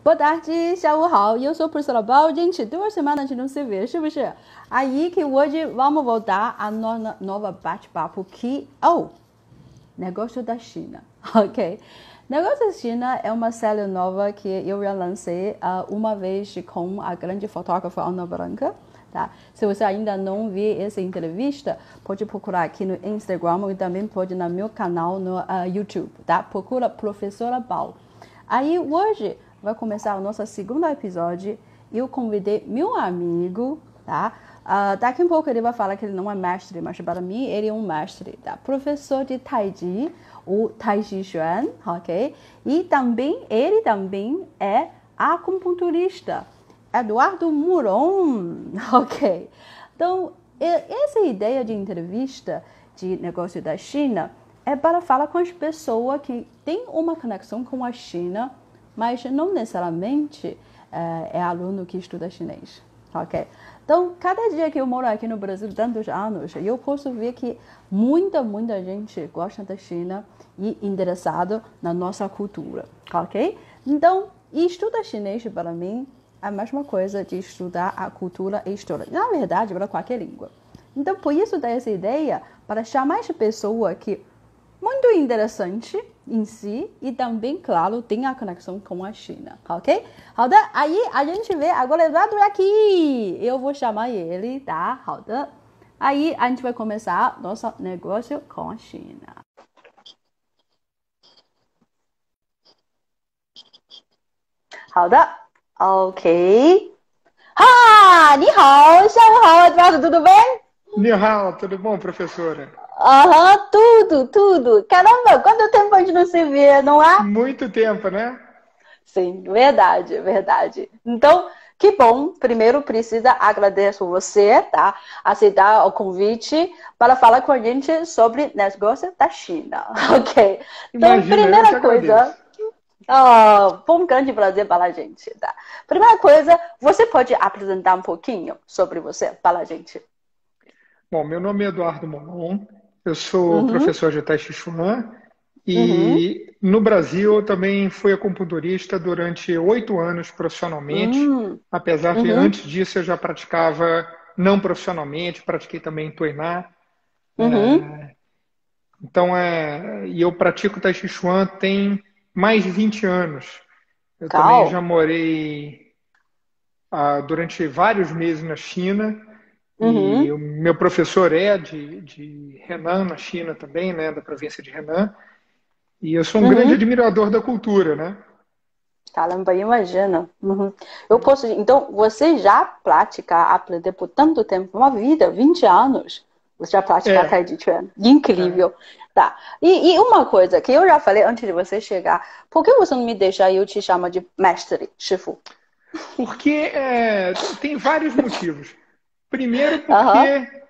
Boa tarde, 下午好, eu sou a professora Bao. Gente, 2 semanas não se vê, 是不是? Aí que hoje vamos voltar a nova bate-papo que... negócio da China, ok? Negócio da China é uma série nova que eu já lancei uma vez com a grande fotógrafa Ana Branca. Tá? Se você ainda não viu essa entrevista, pode procurar aqui no Instagram e também pode no meu canal no YouTube. Tá? Procura Professora Bao. Aí hoje vai começar o nosso segundo episódio. Eu convidei meu amigo, tá? Daqui a pouco ele vai falar que ele não é mestre, mas para mim ele é um mestre, tá? Professor de Tai Chi, o Tai Chi Chuan, ok? E também, ele também é acupunturista, Eduardo Muron, ok? Então, essa ideia de entrevista de negócio da China é para falar com as pessoas que têm uma conexão com a China, mas não necessariamente é aluno que estuda chinês, ok? Então, cada dia que eu moro aqui no Brasil, tantos anos, eu posso ver que muita gente gosta da China e interessado na nossa cultura, ok? Então, estudar chinês para mim é a mesma coisa de estudar a cultura e história. Na verdade, para qualquer língua. Então, por isso dá essa ideia para chamar essa pessoa que muito interessante em si e também, claro, tem a conexão com a China, ok? 好的, aí a gente vê agora Eduardo aqui. Eu vou chamar ele, tá? 好的. Aí a gente vai começar nosso negócio com a China. 好的, ok. 你好, 下午好, Eduardo, tudo bem? Ni hao, tudo bom, professora? Tudo. Caramba, quanto tempo a gente não se vê, não é? Muito tempo, né? Sim, verdade. Então, que bom. Primeiro, precisa agradecer você, tá? Aceitar o convite para falar com a gente sobre negócio da China, ok? Então, Imagina, primeira coisa... foi um grande prazer para a gente, tá? Primeira coisa, você pode apresentar um pouquinho sobre você para a gente? Bom, meu nome é Eduardo Monon, eu sou professor de Tai Chi Chuan e no Brasil eu também fui acupunturista durante 8 anos profissionalmente, apesar de antes disso eu já praticava não profissionalmente, pratiquei também Tuiná. Então, e eu pratico Tai Chi Chuan tem mais de 20 anos. Eu também já morei durante vários meses na China. E o meu professor é de Henan, na China também, né, da província de Henan. E eu sou um grande admirador da cultura, né? Caramba, imagina. Eu posso... Então, você já aprendeu por tanto tempo, uma vida, 20 anos, você já pratica Tai Chi Chuan. Incrível. Tá. E uma coisa que eu já falei antes de você chegar, por que você não me deixa eu te chamar de mestre, Shifu? Porque tem vários motivos. Primeiro porque,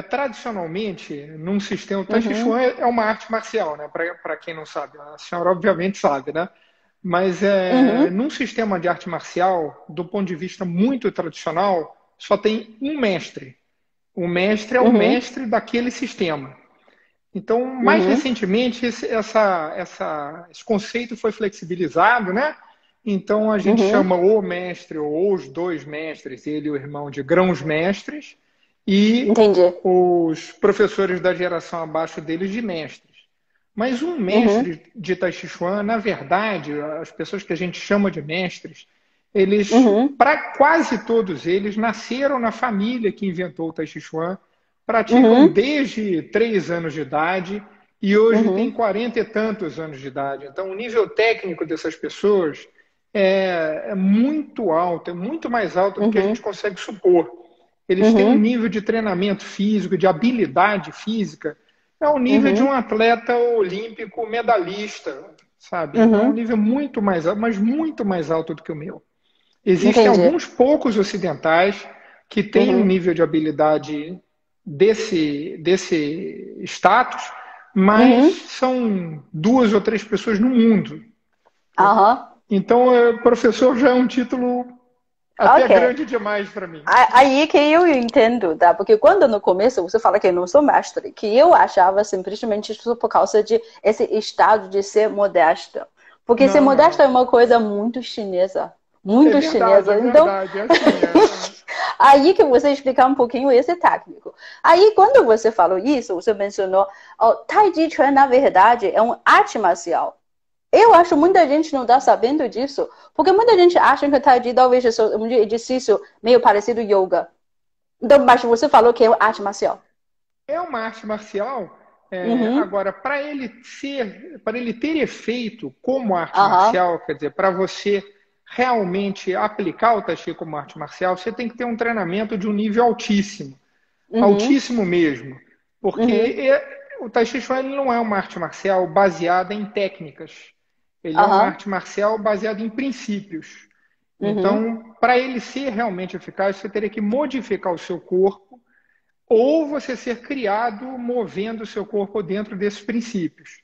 tradicionalmente, num sistema... O Tai Chi Chuan é uma arte marcial, né? Para quem não sabe. A senhora obviamente sabe, né? Mas num sistema de arte marcial, do ponto de vista muito tradicional, só tem um mestre. O mestre é o mestre daquele sistema. Então, mais recentemente, esse conceito foi flexibilizado, né? Então, a gente chama o mestre ou os 2 mestres, ele e o irmão, de grãos-mestres, e os professores da geração abaixo deles de mestres. Mas um mestre de Tai Chi Chuan, na verdade, as pessoas que a gente chama de mestres, eles, para quase todos eles, nasceram na família que inventou o Tai Chi Chuan, praticam desde 3 anos de idade e hoje tem 40 e tantos anos de idade. Então, o nível técnico dessas pessoas é muito alto, é muito mais alto do que a gente consegue supor. Eles têm um nível de treinamento físico, de habilidade física, é o nível de um atleta olímpico medalhista, sabe? Então, é um nível muito mais alto, mas muito mais alto do que o meu. Existem alguns poucos ocidentais que têm um nível de habilidade desse status, mas são 2 ou 3 pessoas no mundo. Então, professor já é um título até grande demais para mim. Aí que eu entendo, tá? Porque quando no começo você fala que eu não sou mestre, que eu achava simplesmente isso por causa de esse estado de ser modesta. Porque ser Não, modesto não. é uma coisa muito chinesa. É Muito verdade, chinesa. é Então, verdade. É assim, aí que você explicar um pouquinho esse técnico. Aí, quando você falou isso, você mencionou, oh, Tai Chi Chuan, na verdade, é um arte marcial. Eu acho que muita gente não está sabendo disso, porque muita gente acha que Tai Chi talvez seja um exercício meio parecido yoga. Então, mas você falou que é arte marcial. é uma arte marcial. Uhum, Agora, para ele ter efeito como arte aham, marcial, quer dizer, para você realmente aplicar o Tai Chi como arte marcial, você tem que ter um treinamento de um nível altíssimo, uhum, altíssimo mesmo, porque uhum, o Tai Chi Chuan ele não é uma arte marcial baseada em técnicas, ele é uma aham, arte marcial baseada em princípios. uhum, Então, para ele ser realmente eficaz, você teria que modificar o seu corpo ou você ser criado movendo o seu corpo dentro desses princípios.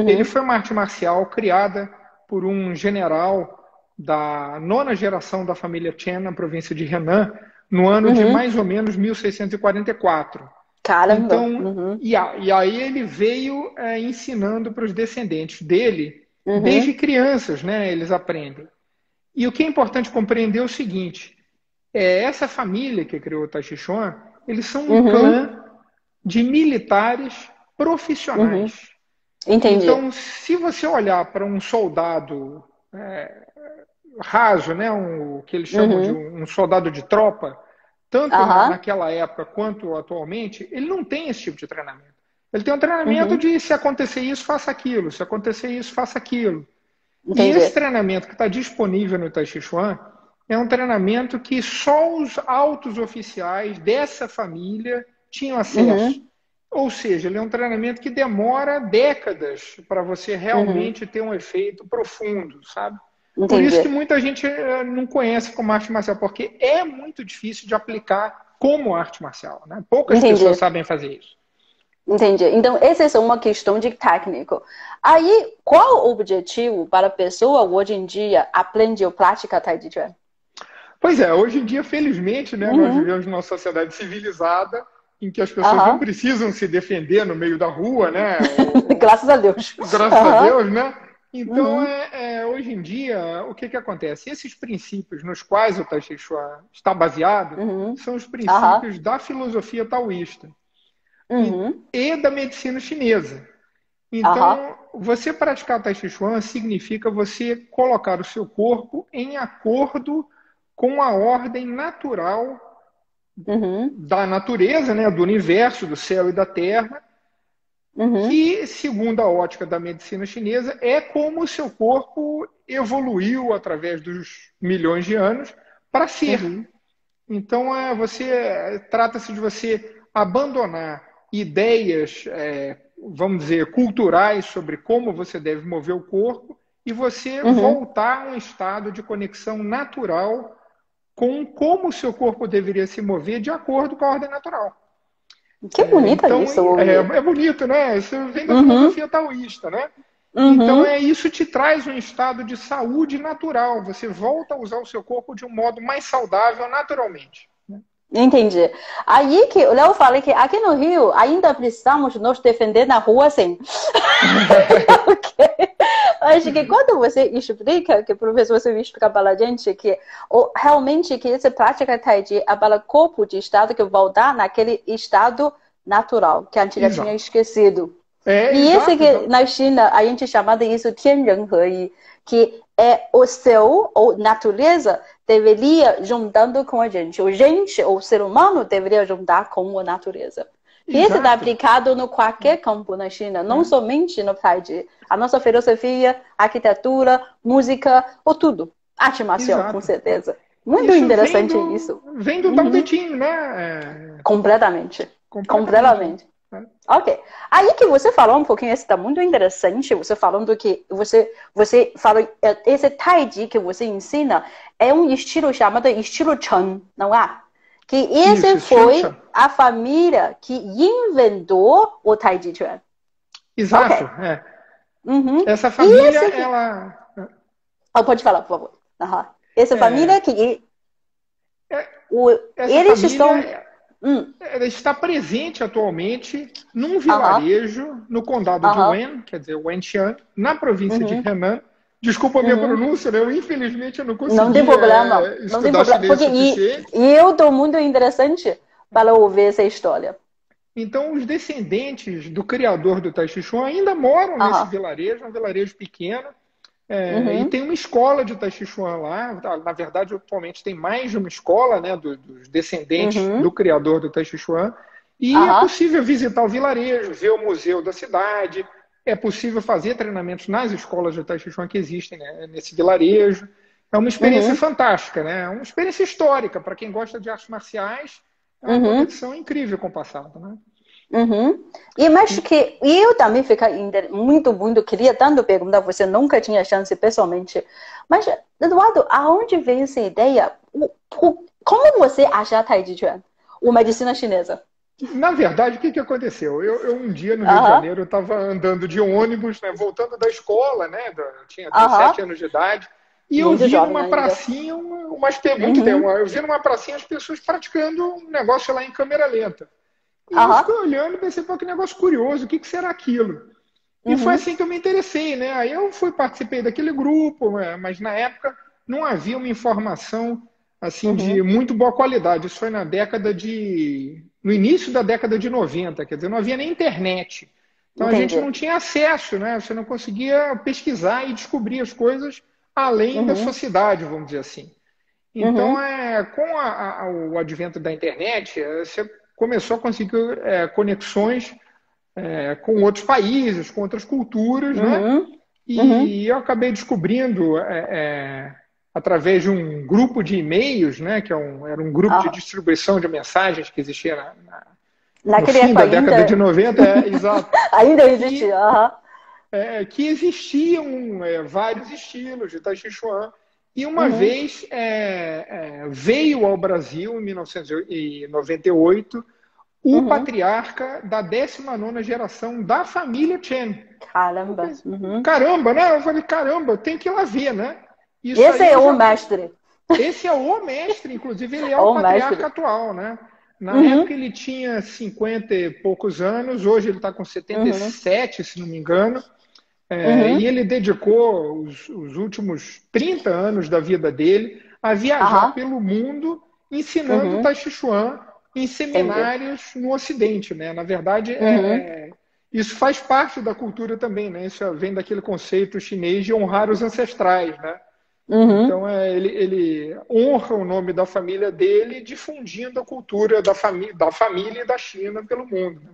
Ele uhum, foi uma arte marcial criada por um general da nona geração da família Chen, na província de Henan, no ano de uhum. mais ou menos 1644. Caramba. Então, Uhum, e aí ele veio ensinando para os descendentes dele, desde uhum, crianças, né? Eles aprendem. E o que é importante compreender é o seguinte: essa família que criou o Tai Chi Chuan, eles são um uhum, clã de militares uhum. profissionais. Entendi. Então, se você olhar para um soldado raso, né, o que eles chamam de Uhum, um soldado de tropa, tanto aham, naquela época quanto atualmente, ele não tem esse tipo de treinamento. Ele tem um treinamento uhum. de se acontecer isso, faça aquilo, se acontecer isso, faça aquilo. E esse Entendi. treinamento que está disponível no Tai Chi Chuan é um treinamento que só os altos oficiais dessa família tinham acesso. Uhum, Ou seja, ele é um treinamento que demora décadas para você uhum. realmente ter um efeito profundo, sabe? Por isso que Entendi. muita gente não conhece como arte marcial, porque é muito difícil de aplicar como arte marcial, né? Poucas pessoas Entendi. sabem fazer isso. Entendi. Então, essa é só uma questão de técnico. Aí, qual o objetivo para a pessoa hoje em dia aprender ou praticar Tai Chi Chuan? Pois é, hoje em dia, felizmente, né, nós Uhum. vivemos numa sociedade civilizada em que as pessoas não Aham. precisam se defender no meio da rua, né? Graças a Deus. Graças a Aham. Deus, né? Então, Uhum. hoje em dia, o que acontece? Esses princípios nos quais o Tai Chi Chuan está baseado Uhum. são os Aham. princípios da filosofia taoísta Uhum. e da medicina chinesa. Aham. Então, você praticar Tai Chi Chuan significa você colocar o seu corpo em acordo com a ordem natural Uhum. da natureza, né, do universo, do céu e da terra, Uhum. que, segundo a ótica da medicina chinesa, é como o seu corpo evoluiu através dos milhões de anos para ser. Uhum. Então, trata-se de você abandonar ideias, vamos dizer, culturais sobre como você deve mover o corpo e você Uhum. voltar a um estado de conexão natural com como o seu corpo deveria se mover de acordo com a ordem natural. Que bonita Então, isso, ouvir. é bonito, né? Isso vem da Uhum. filosofia taoísta, né? Então, Uhum. isso te traz um estado de saúde natural. Você volta a usar o seu corpo de um modo mais saudável naturalmente. Entendi. Aí que eu falei que aqui no Rio ainda precisamos nos defender na rua, sim. Okay. Acho que quando você explica, que o professor você explica para a gente que realmente que essa prática Tai Chi é para o corpo de estado que voltar naquele estado natural, que a gente já tinha Exato. esquecido. E esse Exato, que exato. na China a gente chama de isso 天人合一, que é o céu ou natureza deveria juntando com a gente. O gente, o ser humano deveria juntar com a natureza. Que isso está Exato. aplicado no qualquer campo na China, não É. somente no Tai Chi. A nossa filosofia, arquitetura, música, ou tudo. Arte marcial, com Exato. certeza. Muito Isso interessante isso. vem do Tao Te Uhum. Ching, né? Completamente. Completamente. Completamente. Ok. Aí que você falou um pouquinho, isso está muito interessante, você falando que você falou, esse Tai Chi que você ensina é um estilo chamado estilo Chen, não é? Que esse Isso, Chan foi Chan. a família que inventou o Tai Chi Chuan. Exato. Ok. Uhum. Essa E família, esse que... ela Oh, pode falar, por favor. Uhum. Essa é, família que... é, O, essa eles estão... família ela está presente atualmente num Aham. vilarejo no condado de Aham. Wen, quer dizer, Wenxian, na província de Uhum. Henan, Desculpa a minha pronúncia, né? Infelizmente eu não consegui não tem problema. Não tem estudar problema. chinês Porque suficiente. eu estou muito interessante para ouvir essa história. Então, os descendentes do criador do Tai Chi Chuan ainda moram nesse vilarejo, um vilarejo pequeno, e tem uma escola de Tai Chi Chuan lá. Na verdade, atualmente tem mais de uma escola, né, dos descendentes do criador do Tai Chi Chuan. E é possível visitar o vilarejo, ver o museu da cidade. É possível fazer treinamentos nas escolas de Tai Chi Chuan que existem, né, nesse vilarejo. É uma experiência fantástica, né? É uma experiência histórica para quem gosta de artes marciais. É uma conexão incrível com o passado, né? E mas que eu também fiquei muito queria tanto perguntar, você nunca tinha chance pessoalmente. Mas, Eduardo, aonde veio essa ideia? Como você achar Tai Chi Chuan, uma medicina chinesa? Na verdade, o que aconteceu? Eu um dia no Rio de Janeiro, eu estava andando de ônibus, né, voltando da escola, né? Eu tinha 17 anos de idade. E eu vi numa pracinha eu vi numa pracinha as pessoas praticando um negócio lá em câmera lenta. E eu fiquei olhando e pensei, pô, que negócio curioso, o que será aquilo? E foi assim que eu me interessei, né? Aí eu participei daquele grupo, mas na época não havia uma informação assim de muito boa qualidade. Isso foi no início da década de 90, quer dizer, não havia nem internet. Então a gente não tinha acesso, né? Você não conseguia pesquisar e descobrir as coisas além da sua cidade, vamos dizer assim. Então, com o advento da internet, você começou a conseguir conexões com outros países, com outras culturas, né? E eu acabei descobrindo, através de um grupo de e-mails, né? Que era um grupo de distribuição de mensagens que existia no fim da década de 90, exato. Ainda existia, que existiam vários estilos de Tai Chi Chuan. E uma vez veio ao Brasil, em 1998, o patriarca da 19ª geração da família Chen. Caramba! Caramba, né? Eu falei, caramba, tem que ir lá ver, né? Esse é o mestre. Esse é o mestre, inclusive ele é o patriarca atual, né? Na época ele tinha 50 e poucos anos, hoje ele está com 77, se não me engano. E ele dedicou os últimos 30 anos da vida dele a viajar pelo mundo ensinando Tai Chi Chuan em seminários no Ocidente, né? Na verdade, isso faz parte da cultura também, né? Isso vem daquele conceito chinês de honrar os ancestrais, né? Então, ele honra o nome da família dele, difundindo a cultura da família e da China pelo mundo, né?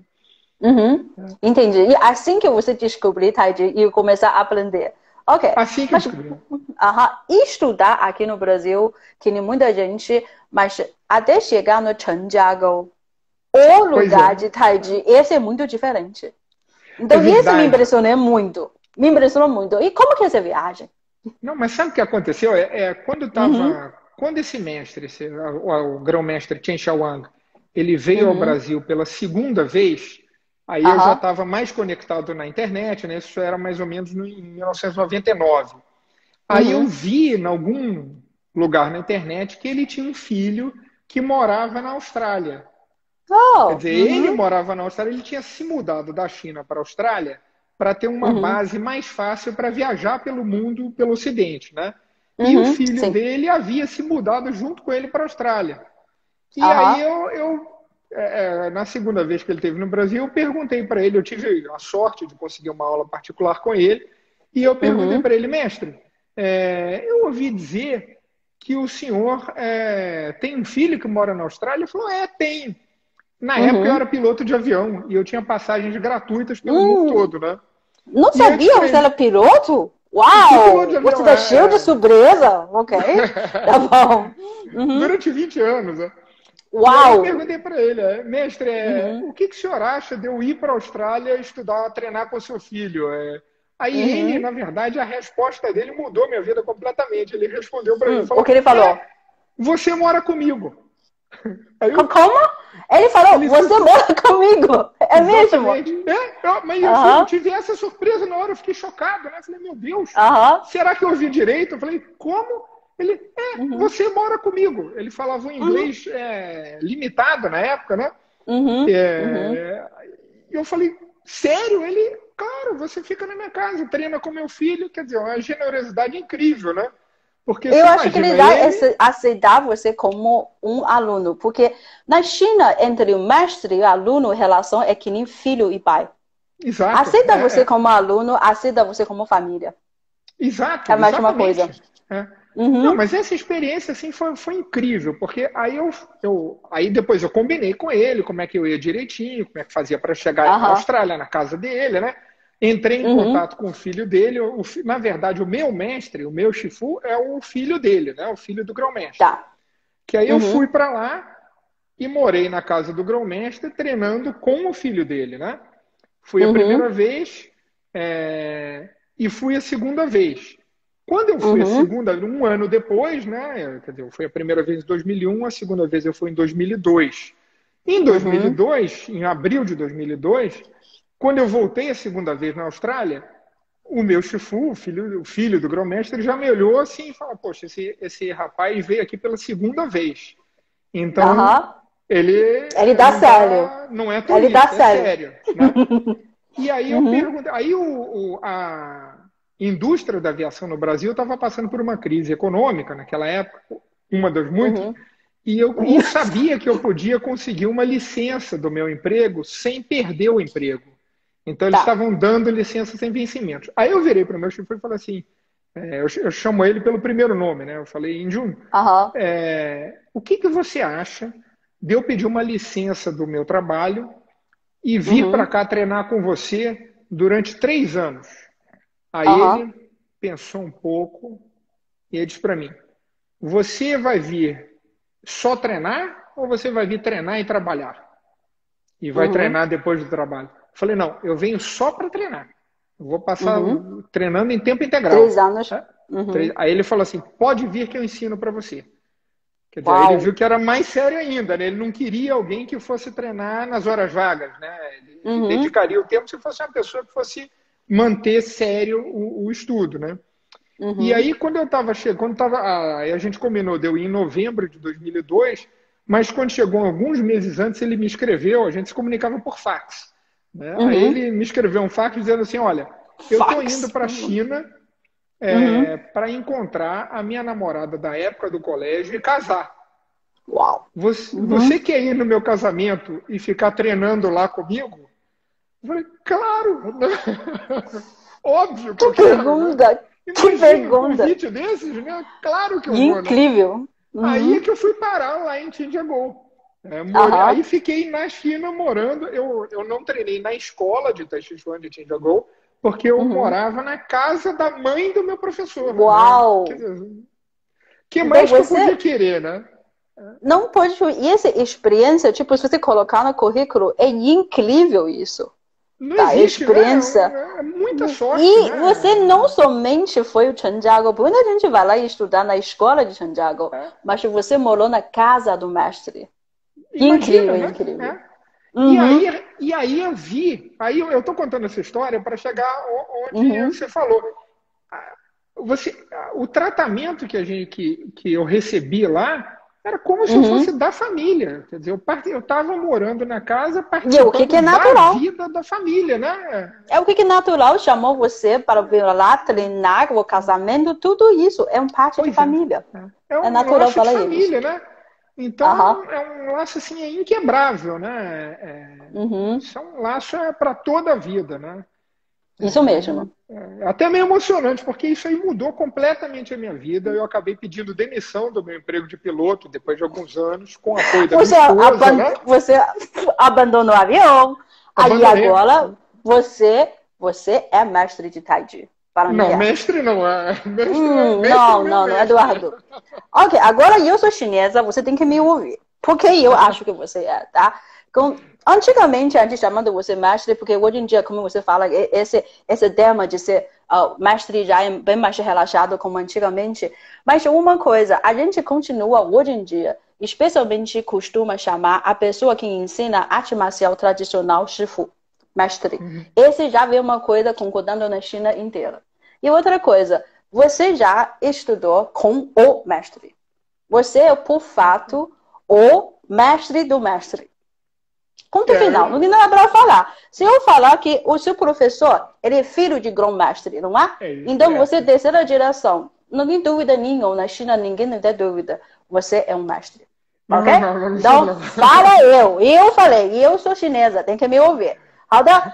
Entendi. E assim que você descobrir Tai Chi e começar a aprender. Ok. Assim que eu descobri. Estudar aqui no Brasil, que nem muita gente, mas até chegar no Chengjiagou, o lugar de Tai Chi, esse é muito diferente. Então, isso me impressionou muito. Me impressionou muito. E como que é essa viagem? Não, mas sabe o que aconteceu? Quando esse mestre, o grão-mestre Chen Xiaowang, ele veio ao Brasil pela segunda vez, aí eu já estava mais conectado na internet, né? Isso era mais ou menos em 1999. Aí eu vi em algum lugar na internet que ele tinha um filho que morava na Austrália. Quer dizer, ele morava na Austrália, ele tinha se mudado da China para a Austrália para ter uma base mais fácil para viajar pelo mundo, pelo Ocidente, né? E o filho dele havia se mudado junto com ele para a Austrália. E aí na segunda vez que ele esteve no Brasil, eu perguntei para ele, eu tive a sorte de conseguir uma aula particular com ele, e eu perguntei para ele, mestre, eu ouvi dizer que o senhor tem um filho que mora na Austrália? Ele falou, tenho. Na época eu era piloto de avião e eu tinha passagens gratuitas pelo mundo todo, né? Não sabia que você era piloto? Uau! Você tá cheio de surpresa. Ok, tá bom. Durante 20 anos, né? Uau! Eu perguntei para ele, mestre, o que o senhor acha de eu ir para a Austrália estudar, treinar com o seu filho? Aí ele, na verdade, a resposta dele mudou minha vida completamente. Ele respondeu para mim, falou, o que ele falou? Você mora comigo. Como? Ele falou, você mora comigo. É mesmo? Mas eu tive essa surpresa na hora, eu fiquei chocado, né? Eu falei, meu Deus, será que eu ouvi direito? Eu falei, como? Ele, você mora comigo. Ele falava um inglês limitado na época, né? E eu falei, sério? Ele, claro, você fica na minha casa, treina com meu filho. Quer dizer, uma generosidade incrível, né? Porque Eu acho que ele dá aceitar você como um aluno, porque na China, entre o mestre e o aluno, a relação é que nem filho e pai. Exato. Aceita você como aluno, aceita você como família. Exato, é a mesma coisa. Não, mas essa experiência assim foi incrível, porque aí depois eu combinei com ele como é que eu ia direitinho, como é que fazia para chegar na Austrália, na casa dele, né? Entrei em contato com o filho dele. Na verdade, o meu mestre, o meu Shifu, é o filho dele, né? O filho do grão-mestre. Tá. Que aí eu fui para lá e morei na casa do grão-mestre, treinando com o filho dele, né? Fui a primeira vez e fui a segunda vez. Quando eu fui a segunda, um ano depois, né? Quer dizer, eu fui a primeira vez em 2001, a segunda vez eu fui em 2002. Em 2002, em abril de 2002, quando eu voltei a segunda vez na Austrália, o meu Shifu, o filho do grão-mestre, já me olhou assim e falou: poxa, esse rapaz veio aqui pela segunda vez. Então, ele dá sério. Não é turista, ele dá sério. Né? E aí eu perguntei, aí a indústria da aviação no Brasil estava passando por uma crise econômica naquela época, uma das muitas, e eu sabia que eu podia conseguir uma licença do meu emprego sem perder o emprego. Então eles estavam dando licença sem vencimento. Aí eu virei para o meu chefe e falei assim, eu chamo ele pelo primeiro nome, né? Eu falei: Injun, o que você acha de eu pedir uma licença do meu trabalho e vir para cá treinar com você durante 3 anos? Aí ele pensou um pouco e ele disse para mim: você vai vir só treinar ou você vai vir treinar e trabalhar? E vai treinar depois do trabalho? Eu falei: não, eu venho só para treinar. Eu vou passar treinando em tempo integral. 3 anos. Aí ele falou assim: pode vir que eu ensino para você. Quer dizer, aí ele viu que era mais sério ainda, né? Ele não queria alguém que fosse treinar nas horas vagas, né? Ele dedicaria o tempo se fosse uma pessoa que fosse manter sério o estudo, né? E aí, quando eu estava chegando, aí a gente combinou de eu ir em novembro de 2002, mas quando chegou alguns meses antes, ele me escreveu, a gente se comunicava por fax. Né? Aí ele me escreveu um fax dizendo assim: olha, eu estou indo para a China para encontrar a minha namorada da época do colégio e casar. Uau! Você quer ir no meu casamento e ficar treinando lá comigo? Eu falei: claro! Óbvio que eu quero. Pergunta! Imagina que pergunta! Um convite desses, né? Claro que eu vou. Incrível! Né? Aí é que eu fui parar lá em Tianjagou. Aí fiquei na China morando. Eu não treinei na escola de Tai Chi Chuan de Tianjagou, porque eu morava na casa da mãe do meu professor. Uau! Né? Que mais que eu podia querer, né? Não pode. E essa experiência, tipo, se você colocar no currículo, é incrível isso. Não existe, experiência. Né? É muita sorte. E né? você não somente foi o Tianjagou, porque muita gente vai lá estudar na escola de Tianjagou, mas você morou na casa do mestre. Imagina, incrível, incrível. E aí eu vi, aí eu estou contando essa história para chegar onde você falou. O tratamento que eu recebi lá era como se eu fosse da família. Quer dizer, eu estava morando na casa participando da vida da família, né? O que é natural, chamou você para vir lá, treinar, o casamento, tudo isso é parte de família. É natural para eles. Família, né? Então, é um laço assim, inquebrável, né? Isso é um laço para toda a vida, né? Isso mesmo. Até meio emocionante, porque isso aí mudou completamente a minha vida. Eu acabei pedindo demissão do meu emprego de piloto depois de alguns anos, com apoio da minha esposa, né? Você abandonou o avião, aí agora você é mestre de Tai Chi. Não, mestre não é. Não, Eduardo. Ok, agora eu sou chinesa, você tem que me ouvir. Porque eu acho que você é, tá? Antigamente, a gente chamava você mestre, porque hoje em dia, como você fala, esse tema de ser mestre já é bem mais relaxado como antigamente. Mas uma coisa, a gente continua hoje em dia, especialmente costuma chamar a pessoa que ensina arte marcial tradicional Shifu, mestre. Esse já veio uma coisa concordando na China inteira. E outra coisa, você já estudou com o mestre. Você é, por fato, o mestre do mestre. Ponto final, não tem nada para falar. Se eu falar que o seu professor, ele é filho de grão-mestre, não é? Então, você é terceira geração. Não tem dúvida nenhuma, na China ninguém não tem dúvida. Você é um mestre. Ok? Então, fala eu. Eu falei, eu sou chinesa, tem que me ouvir.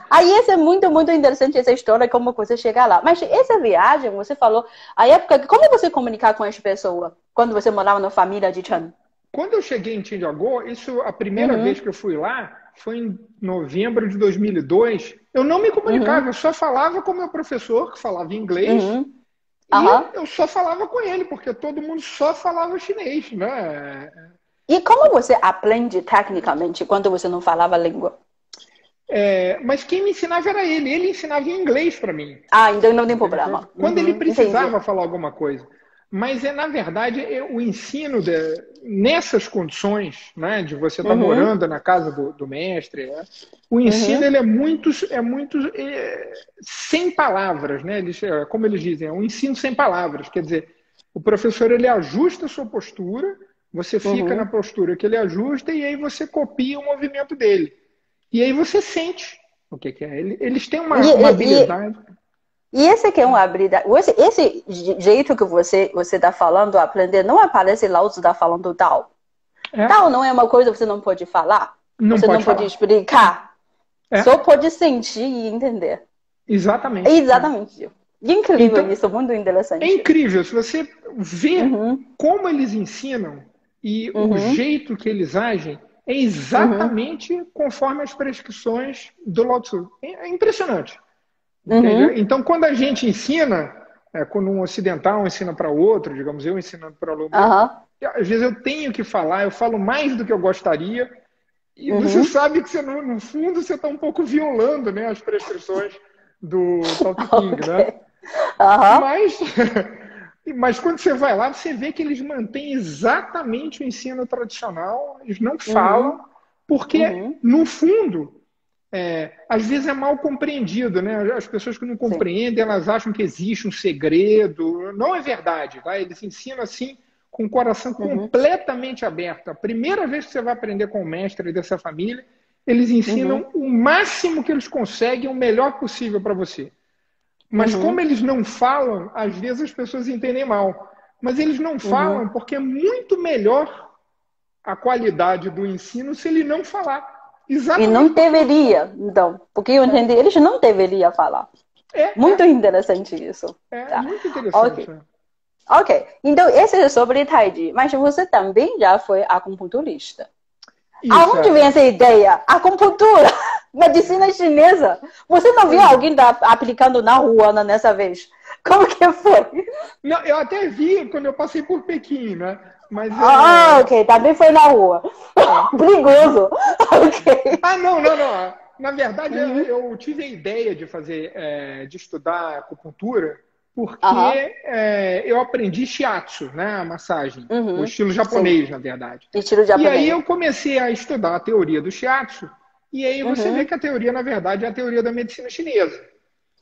Aí esse é muito, muito interessante essa história, como você chegar lá. Mas essa viagem, você falou, a época, como você comunicar com as pessoas quando você morava na família de Chen? Quando eu cheguei em Tianjagou, a primeira vez que eu fui lá foi em novembro de 2002. Eu não me comunicava, eu só falava com o meu professor, que falava inglês, e eu só falava com ele, porque todo mundo só falava chinês, né? E como você aprende tecnicamente quando você não falava a língua? Mas quem me ensinava era ele. Ele ensinava em inglês para mim. Então não tem problema. Quando ele precisava falar alguma coisa. Mas na verdade, o ensino nessas condições, né, de você estar morando na casa do mestre, né, o ensino ele é muito sem palavras, né? Como eles dizem, é um ensino sem palavras. Quer dizer, o professor ele ajusta a sua postura, você fica na postura que ele ajusta e aí você copia o movimento dele. E aí você sente o que é. Eles têm uma habilidade. E esse que é uma habilidade. Esse jeito que você está falando, aprender, não aparece lá você está falando tal. Tal não é uma coisa que você não pode falar. Você não pode explicar. Só pode sentir e entender. Exatamente. Exatamente. Incrível então, isso, muito interessante. É incrível. Se você vê como eles ensinam e o jeito que eles agem, é exatamente conforme as prescrições do Lao Tzu. É impressionante. Então, quando a gente ensina, quando um ocidental ensina para outro, digamos, eu ensinando para o aluno, às vezes eu tenho que falar, eu falo mais do que eu gostaria, e você sabe que você, no fundo você está um pouco violando, né, as prescrições do Tao Te Ching, né? Mas quando você vai lá, você vê que eles mantêm exatamente o ensino tradicional, eles não falam, porque, no fundo, às vezes é mal compreendido, né? As pessoas que não compreendem, elas acham que existe um segredo. Não é verdade, tá? Eles ensinam assim, com o coração completamente aberto. A primeira vez que você vai aprender com o mestre dessa família, eles ensinam o máximo que eles conseguem, o melhor possível para você. Mas como eles não falam, às vezes as pessoas entendem mal. Mas eles não falam porque é muito melhor a qualidade do ensino se ele não falar. Exatamente. E não deveria, então. Porque eu entendi, eles não deveriam falar. Muito interessante isso. Muito interessante. Ok. Então, esse é sobre Taiji. Mas você também já foi acupunturista. Aonde vem essa ideia? Acupuntura, medicina chinesa. Você não viu alguém aplicando na rua nessa vez? Como que foi? Não, eu até vi quando eu passei por Pequim, né? Mas, ok. Também foi na rua. Perigoso. Ok. Não. Na verdade, eu tive a ideia de de estudar acupuntura porque eu aprendi shiatsu, né? A massagem. O estilo japonês, na verdade. Estilo japonês. E aí eu comecei a estudar a teoria do shiatsu. E aí você vê que a teoria, na verdade, é a teoria da medicina chinesa.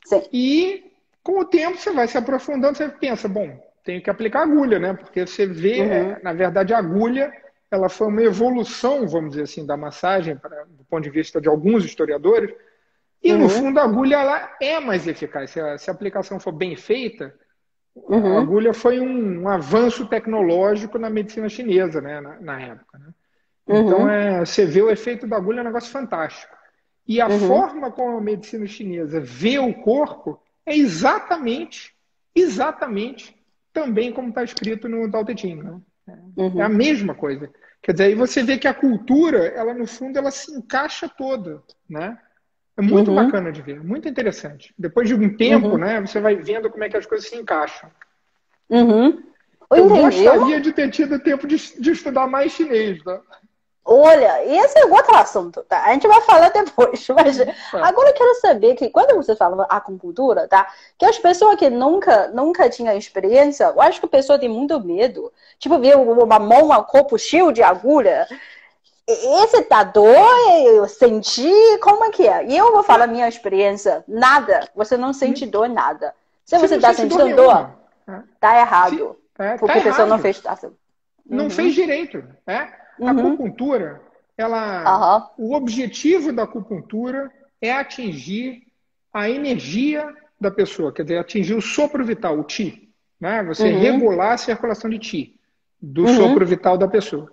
Sim. E com o tempo você vai se aprofundando, você pensa, bom, tenho que aplicar agulha, né? Porque você vê, na verdade, a agulha, ela foi uma evolução, vamos dizer assim, da massagem, do ponto de vista de alguns historiadores. E, no fundo, a agulha ela é mais eficaz. Se a aplicação for bem feita, a agulha foi um avanço tecnológico na medicina chinesa, né? Na época, né? Então, você vê o efeito da agulha, é um negócio fantástico. E a forma como a medicina chinesa vê o corpo é exatamente também como está escrito no Tao Te Ching, né? É a mesma coisa. Quer dizer, aí você vê que a cultura, ela no fundo, ela se encaixa toda, né? É muito bacana de ver, muito interessante. Depois de um tempo, né, você vai vendo como é que as coisas se encaixam. Eu gostaria de ter tido tempo de estudar mais chinês, né? Olha, esse é outro assunto, tá? A gente vai falar depois, mas agora eu quero saber que quando você fala acupuntura, tá? Que as pessoas que nunca tinham experiência, eu acho que a pessoa tem muito medo. Tipo, ver uma mão, um corpo cheio de agulha. Esse tá dor, eu senti, como é que é? E eu vou falar a minha experiência, nada, você não sente dor, nada. Se você tá sentindo dor, tá errado. Porque a pessoa não fez... Não fez direito, A acupuntura, o objetivo da acupuntura é atingir a energia da pessoa, quer dizer, atingir o sopro vital, o Qi, né? Você regular a circulação de Qi, do sopro vital da pessoa.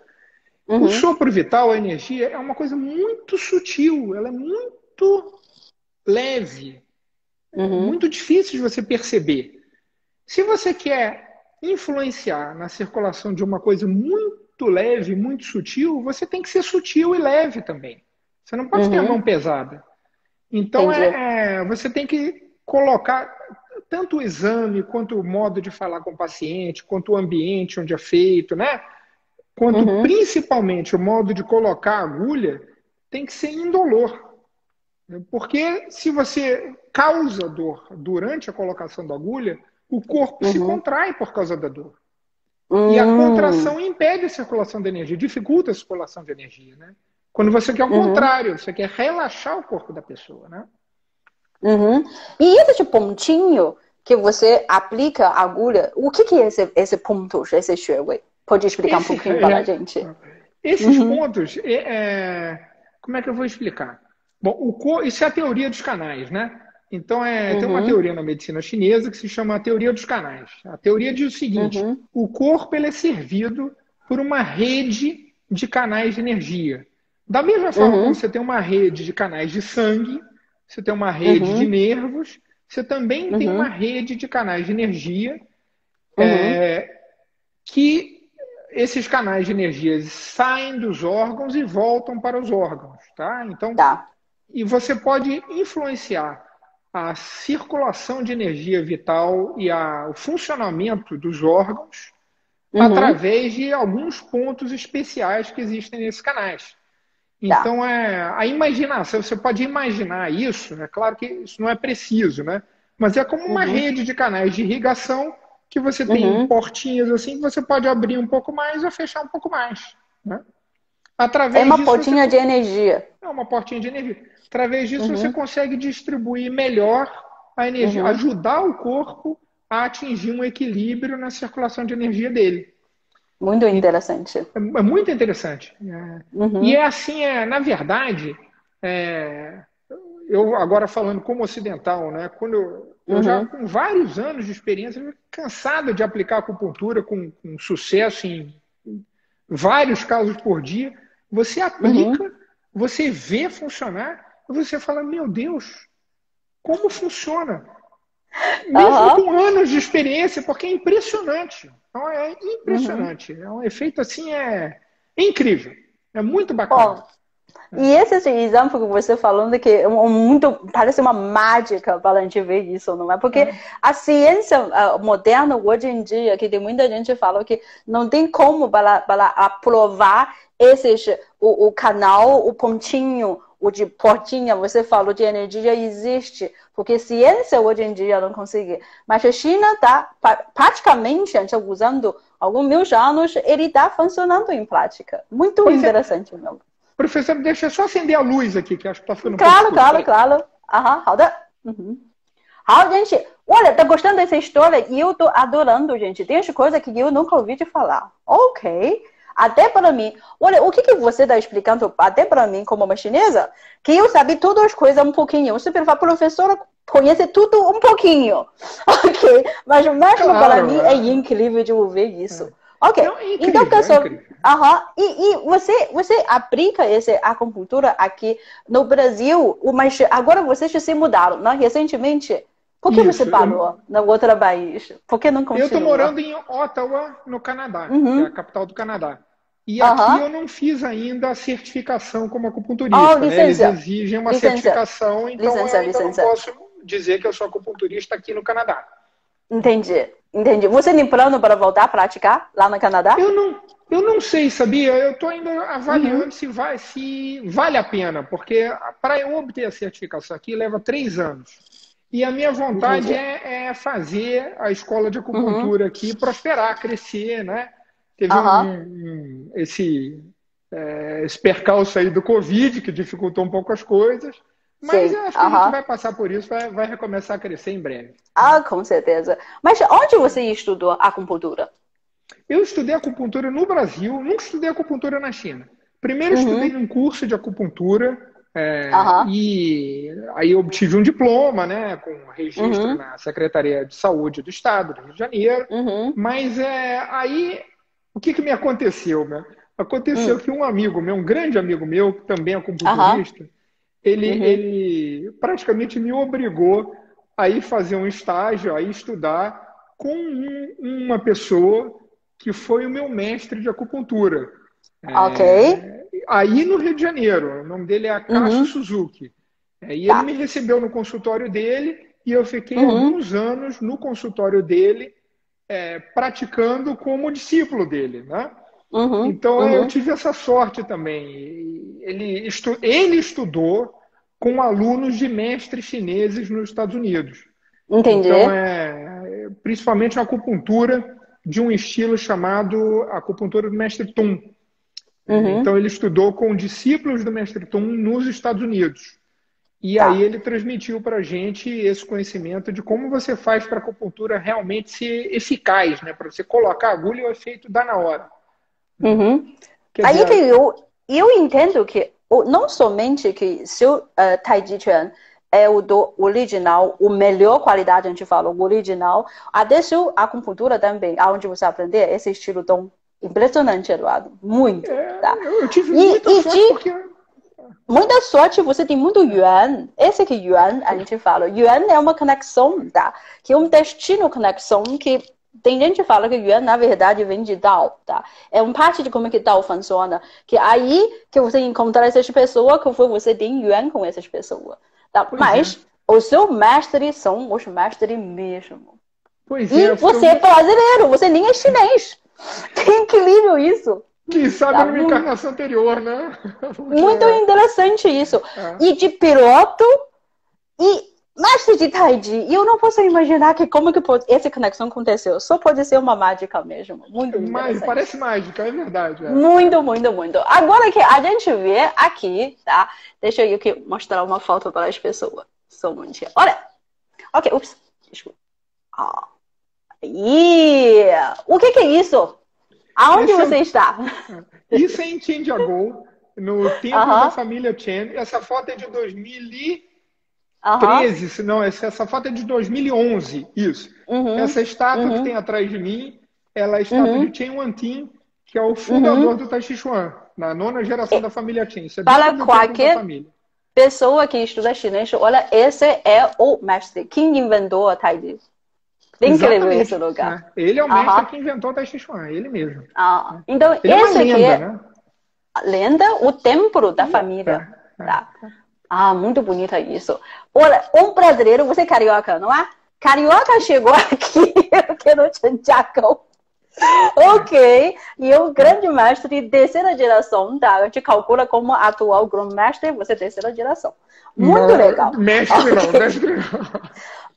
O sopro vital, a energia, é uma coisa muito sutil, ela é muito leve, muito difícil de você perceber. Se você quer influenciar na circulação de uma coisa muito leve, muito sutil, você tem que ser sutil e leve também. Você não pode ter a mão pesada. Então, você tem que colocar tanto o exame, quanto o modo de falar com o paciente, quanto o ambiente onde é feito, né? Quanto principalmente o modo de colocar a agulha, tem que ser indolor. Porque se você causa dor durante a colocação da agulha, o corpo se contrai por causa da dor. E a contração impede a circulação de energia, dificulta a circulação de energia, né? Quando você quer o contrário, você quer relaxar o corpo da pessoa, né? E esse pontinho que você aplica a agulha, o que é esse ponto, esse xuewei? Pode explicar um pouquinho para a gente? Esses pontos, como é que eu vou explicar? Bom, isso é a teoria dos canais, né? Então, tem uma teoria na medicina chinesa que se chama a teoria dos canais. A teoria diz o seguinte, o corpo ele é servido por uma rede de canais de energia. Da mesma forma como você tem uma rede de canais de sangue, você tem uma rede de nervos, você também tem uma rede de canais de energia que esses canais de energia saem dos órgãos e voltam para os órgãos, tá? Então, e você pode influenciar a circulação de energia vital e o funcionamento dos órgãos através de alguns pontos especiais que existem nesses canais. Então, a imaginação, você pode imaginar isso, é claro que isso não é preciso, né? Mas é como uma rede de canais de irrigação que você tem portinhas assim, que você pode abrir um pouco mais ou fechar um pouco mais, né? Através uma portinha de energia. É uma portinha de energia. Através disso, você consegue distribuir melhor a energia, ajudar o corpo a atingir um equilíbrio na circulação de energia dele. Muito interessante. É muito interessante. E é assim, na verdade, eu agora falando como ocidental, né? Quando eu já com vários anos de experiência, cansado de aplicar acupuntura com sucesso em vários casos por dia, você aplica, você vê funcionar, e você fala, meu Deus, como funciona? Mesmo com anos de experiência, porque é impressionante. Então, é impressionante. É um efeito assim, incrível. É muito bacana. E esse exemplo que você falando que parece uma mágica para a gente ver isso, não é? Porque a ciência moderna hoje em dia, que tem muita gente que fala que não tem como para aprovar o canal, o pontinho, o de portinha, você falou de energia existe, porque ciência hoje em dia não consegue. Mas a China está praticamente, a gente usando alguns mil anos, ele está funcionando em prática. Muito interessante mesmo. Professor, deixa eu só acender a luz aqui, que acho que está ficando Claro. 好的。好, gente. Olha, tá gostando dessa história? E eu tô adorando, gente. Tem as coisas que eu nunca ouvi de falar. Ok. Até para mim. Olha, o que você está explicando até para mim, como uma chinesa, que eu sabia todas as coisas um pouquinho. Eu sempre falo, professora, conhece tudo um pouquinho. Ok. Mas mesmo para mim é incrível de ouvir isso. Ok. Não, é incrível, então, pessoal, e você aplica essa acupuntura aqui no Brasil, mas agora vocês se mudaram, né? Recentemente. Por que você parou no outro país? Por que não continua? Eu estou morando em Ottawa, no Canadá, que é a capital do Canadá. E aqui eu não fiz ainda a certificação como acupunturista. Né? Eles exigem uma certificação, então eu ainda não posso dizer que eu sou acupunturista aqui no Canadá. Entendi. Você tem plano para voltar a praticar lá no Canadá? Eu não sei, sabia? Eu estou ainda avaliando se vale a pena, porque para eu obter a certificação aqui leva 3 anos. E a minha vontade é fazer a escola de acupuntura aqui prosperar, crescer, né? Teve esse percalço aí do Covid, que dificultou um pouco as coisas. Mas eu acho que a gente vai passar por isso, vai recomeçar a crescer em breve. Com certeza. Mas onde você estudou acupuntura? Eu estudei acupuntura no Brasil, nunca estudei acupuntura na China. Primeiro estudei num curso de acupuntura, e aí eu obtive um diploma, né, com registro na Secretaria de Saúde do Estado do Rio de Janeiro. Mas aí, o que me aconteceu, né? Aconteceu que um amigo meu, um grande amigo meu, que também é acupunturista, ele praticamente me obrigou a ir fazer um estágio, a ir estudar com uma pessoa que foi o meu mestre de acupuntura. Aí no Rio de Janeiro, o nome dele é Akashi Suzuki. E ele me recebeu no consultório dele e eu fiquei alguns anos no consultório dele praticando como discípulo dele, né? Então eu tive essa sorte também. Ele estudou com alunos de mestres chineses nos Estados Unidos. Entendi. Então principalmente a acupuntura de um estilo chamado acupuntura do mestre Tung. Então ele estudou com discípulos do mestre Tung nos Estados Unidos. E aí ele transmitiu para a gente esse conhecimento de como você faz para a acupuntura realmente ser eficaz, né? Para você colocar a agulha e o efeito dá na hora. Aí que eu entendo que não somente que seu Tai Chi Chuan é o do original, o melhor qualidade, a gente fala, o original, até sua acupuntura também, onde você aprender esse estilo tão impressionante, Eduardo. Muito. Eu tive muita sorte porque... Muita sorte, você tem muito yuan. Esse aqui, yuan, a gente fala. Yuan é uma conexão, tá? Que é um destino conexão que tem gente que fala que yuan, na verdade, vem de Dao, tá? É uma parte de como que Dao funciona. Que aí que você encontra essas pessoas, que você tem yuan com essas pessoas. Tá? Mas os seus mestres são os mestres mesmo. E você é brasileiro, você nem é chinês. Que incrível isso! Quem sabe numa encarnação anterior, né? Muito interessante isso. E de piloto e mestre de Tai Chi. Eu não posso imaginar que como que essa conexão aconteceu. Só pode ser uma mágica mesmo. Muito interessante. Parece mágica, é verdade. Muito, muito, muito. Agora que a gente vê aqui, tá? Deixa eu aqui mostrar uma foto para as pessoas. Só um momentinho. Olha. Ok, ups. Desculpa. O que é isso? Aonde você está? Isso é em Tianjagou, no templo da família Chen. Essa foto é de 2013, não, essa foto é de 2011, isso. Essa estátua que tem atrás de mim, ela é a estátua de Chen Wanting, que é o fundador do Tai Chi Chuan, na 9ª geração da família Chen. Isso é para qualquer pessoa que estuda chinês, olha, esse é o mestre. Quem inventou a Tai Chi? Tem incrível esse lugar. Ele é o mestre que inventou o Tai Chi Chuan, ele mesmo. Então, ele esse aqui é né? a lenda, o templo da família. Muito bonita isso. Olha, um brasileiro, você é carioca, não é? Carioca chegou aqui no Tianjagou. Ok, e o grande mestre de terceira geração, tá? A gente calcula como atual grão-mestre, você é terceira geração. Muito legal. Mestre não.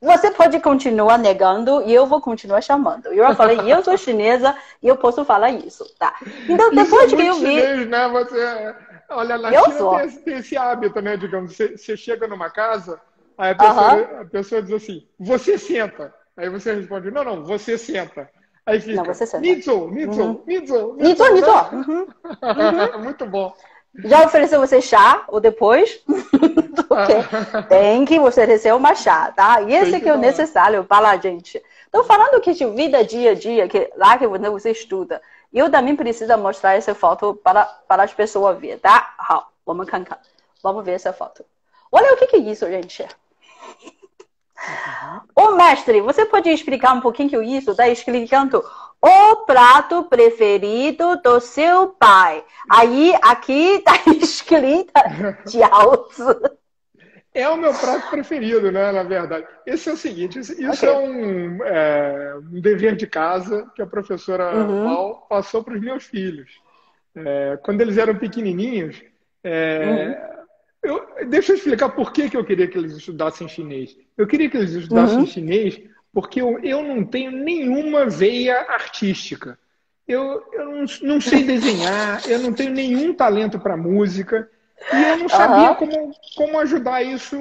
Você pode continuar negando e eu vou continuar chamando. Eu falei, eu sou chinesa e eu posso falar isso, tá? Então, depois que eu vi... Chinês, né? Você... Olha, na China tem esse hábito, né? Digamos, você chega numa casa, aí a pessoa diz assim, você senta. Aí você responde, não, você senta. Aí fica, Nizo. Muito bom. Já ofereceu você chá ou depois? Tem que você receber uma chá, tá? E esse que é o necessário para a gente. Então, falando que de vida dia a dia, que lá que você estuda, eu também preciso mostrar essa foto para as pessoas ver, tá? Vamos ver essa foto. Olha o que é isso, gente. Ô, mestre, você pode explicar um pouquinho isso? Tá explicando o prato preferido do seu pai. Aí, aqui tá escrito jiaozi. É o meu prato preferido, né, na verdade. Esse é o seguinte, isso é um dever de casa que a professora Val passou para os meus filhos. Quando eles eram pequenininhos, deixa eu explicar por que eu queria que eles estudassem chinês. Eu queria que eles estudassem chinês porque eu não tenho nenhuma veia artística. Eu não sei desenhar, eu não tenho nenhum talento para música. E eu não sabia como ajudar isso,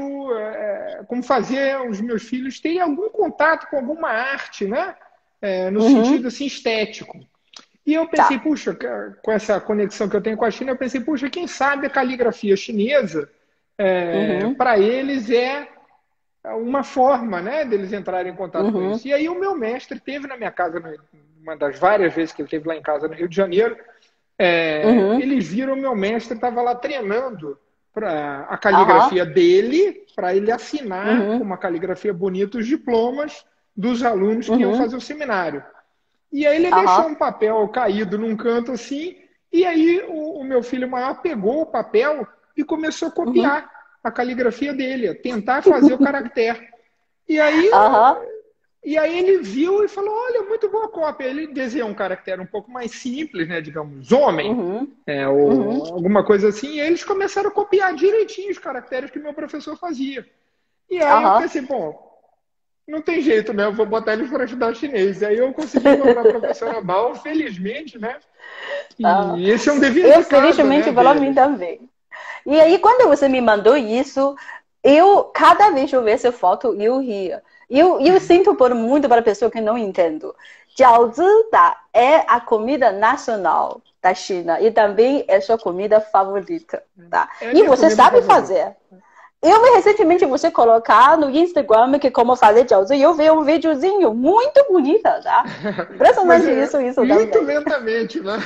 como fazer os meus filhos terem algum contato com alguma arte, né? No sentido assim, estético. E eu pensei, puxa, com essa conexão que eu tenho com a China, eu pensei, puxa, quem sabe a caligrafia chinesa, para eles é uma forma, né, deles entrarem em contato com isso. E aí o meu mestre teve na minha casa, uma das várias vezes que ele teve lá em casa no Rio de Janeiro, eles viram o meu mestre estava lá treinando para a caligrafia dele, para ele assinar com uma caligrafia bonita os diplomas dos alunos que iam fazer o seminário. E aí ele deixou um papel caído num canto assim, e aí o meu filho maior pegou o papel e começou a copiar a caligrafia dele, a tentar fazer o caractere. E aí, ele viu e falou, olha, muito boa cópia. Ele desenhou um caractere um pouco mais simples, né, digamos, homem, ou alguma coisa assim, e eles começaram a copiar direitinho os caracteres que meu professor fazia. E aí eu pensei, bom, não tem jeito, né? Eu vou botar eles para estudar chinês. Aí eu consegui encontrar a professora Bao, felizmente, né? E esse é um dever de casa, felizmente, né, para mim também. E aí, quando você me mandou isso, cada vez que eu vejo essa foto, eu ria. Eu sinto muito para a pessoa que não entende. Jiaozi é a comida nacional da China e também é sua comida favorita. Tá? E você sabe fazer. Eu vi recentemente você colocar no Instagram que como fazer jiaozi e eu vi um videozinho muito bonito, tá? Impressionante isso muito também. lentamente, né?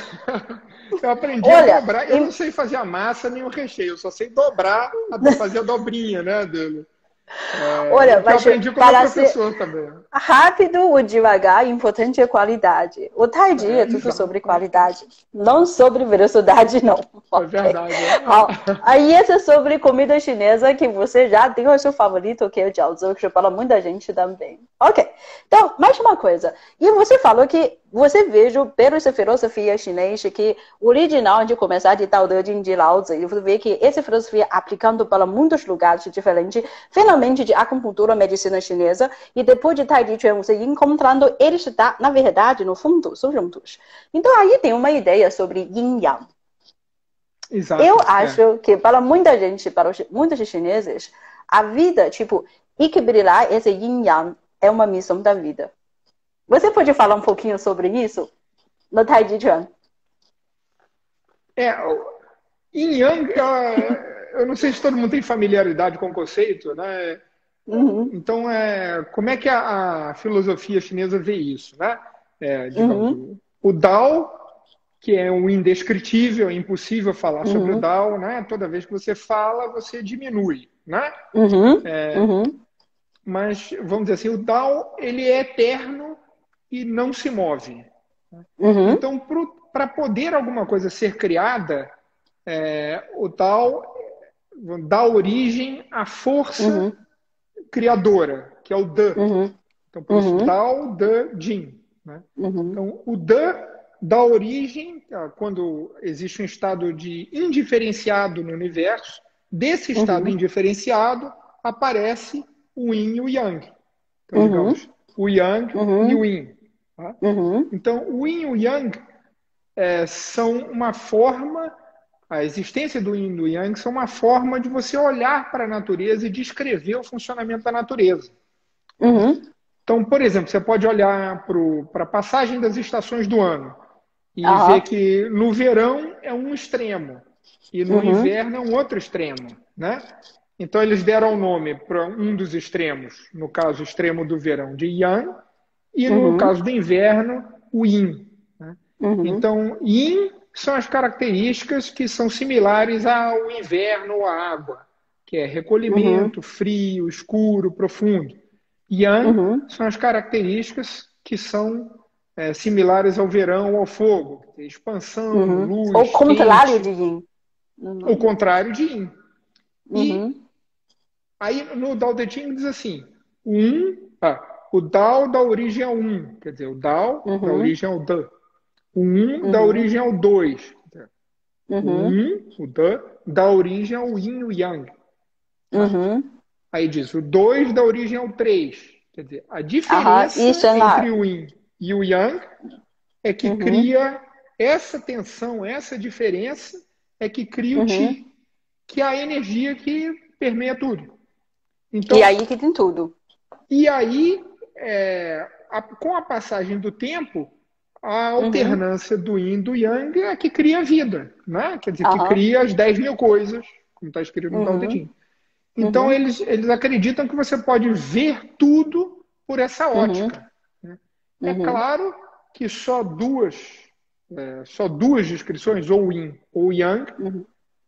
Eu aprendi a dobrar. Eu não sei fazer a massa nem o recheio, eu só sei dobrar, fazer a dobrinha, né, dele. Olha, mas eu aprendi com o professor também. Rápido ou devagar, importante é qualidade. O Taiji é tudo sobre qualidade, não sobre velocidade, não. É verdade. Aí esse é sobre comida chinesa, que você já tem o seu favorito, que é o jiaozi, que para muita gente também. Ok. Então, mais uma coisa. E você falou que você vejo pela essa filosofia chinesa que o original de começar de Tao Te Ching de Lao Tzu, e você vê que essa filosofia aplicando para muitos lugares diferentes, finalmente de acupuntura, medicina chinesa, e depois de Tai Chi Chuan, você encontrando eles está, na verdade, no fundo, são juntos. Então aí tem uma ideia sobre Yin Yang. Exato, eu acho que para muita gente, para muitos chineses, a vida, tipo, equilibrar esse Yin Yang é uma missão da vida. Você pode falar um pouquinho sobre isso no Tai Chi Chuan? Yin Yang, eu não sei se todo mundo tem familiaridade com o conceito, né? Então, como é que a filosofia chinesa vê isso, né? Digamos, o Dao, que é o indescritível, é impossível falar sobre o Dao, né? Toda vez que você fala, você diminui, né? Mas, vamos dizer assim, o Dao, ele é eterno e não se move. Então, para poder alguma coisa ser criada, o Dao dá origem à força criadora, que é o De. Então, por isso, Dao, De, Jing. Né? Então, o De dá origem, quando existe um estado de indiferenciado no universo, desse estado indiferenciado aparece o Yin e o Yang. Então, digamos, o Yang e o Yin. Tá? Então, o Yin e o Yang são uma forma, a existência do Yin e do Yang são uma forma de você olhar para a natureza e descrever o funcionamento da natureza. Então, por exemplo, você pode olhar para a passagem das estações do ano e ver que no verão é um extremo e no inverno é um outro extremo, né? Então, eles deram o nome para um dos extremos, no caso, o extremo do verão, de Yang, e no caso do inverno, o Yin. Né? Então, Yin são as características que são similares ao inverno ou à água, que é recolhimento, frio, escuro, profundo. Yang são as características que são similares ao verão ou ao fogo, expansão, luz, o contrário de Yin. O contrário de Yin. E aí no Dao De Ching diz assim, o Dao dá origem ao quer dizer, o Dao dá origem ao De. O dá origem ao 2. O De, dá origem ao Yin e o Yang. Aí diz, o 2 dá origem ao 3. Quer dizer, a diferença entre o Yin e o Yang é que cria essa tensão, essa diferença é que cria o Qi, que é a energia que permeia tudo. Então, e aí que tem tudo. E aí, com a passagem do tempo, a alternância do yin e do yang é que cria a vida, né? Quer dizer, que cria as 10.000 coisas, como está escrito no Tao Te Ching. Então, eles acreditam que você pode ver tudo por essa ótica. Né? É claro que só duas descrições, ou yin ou yang,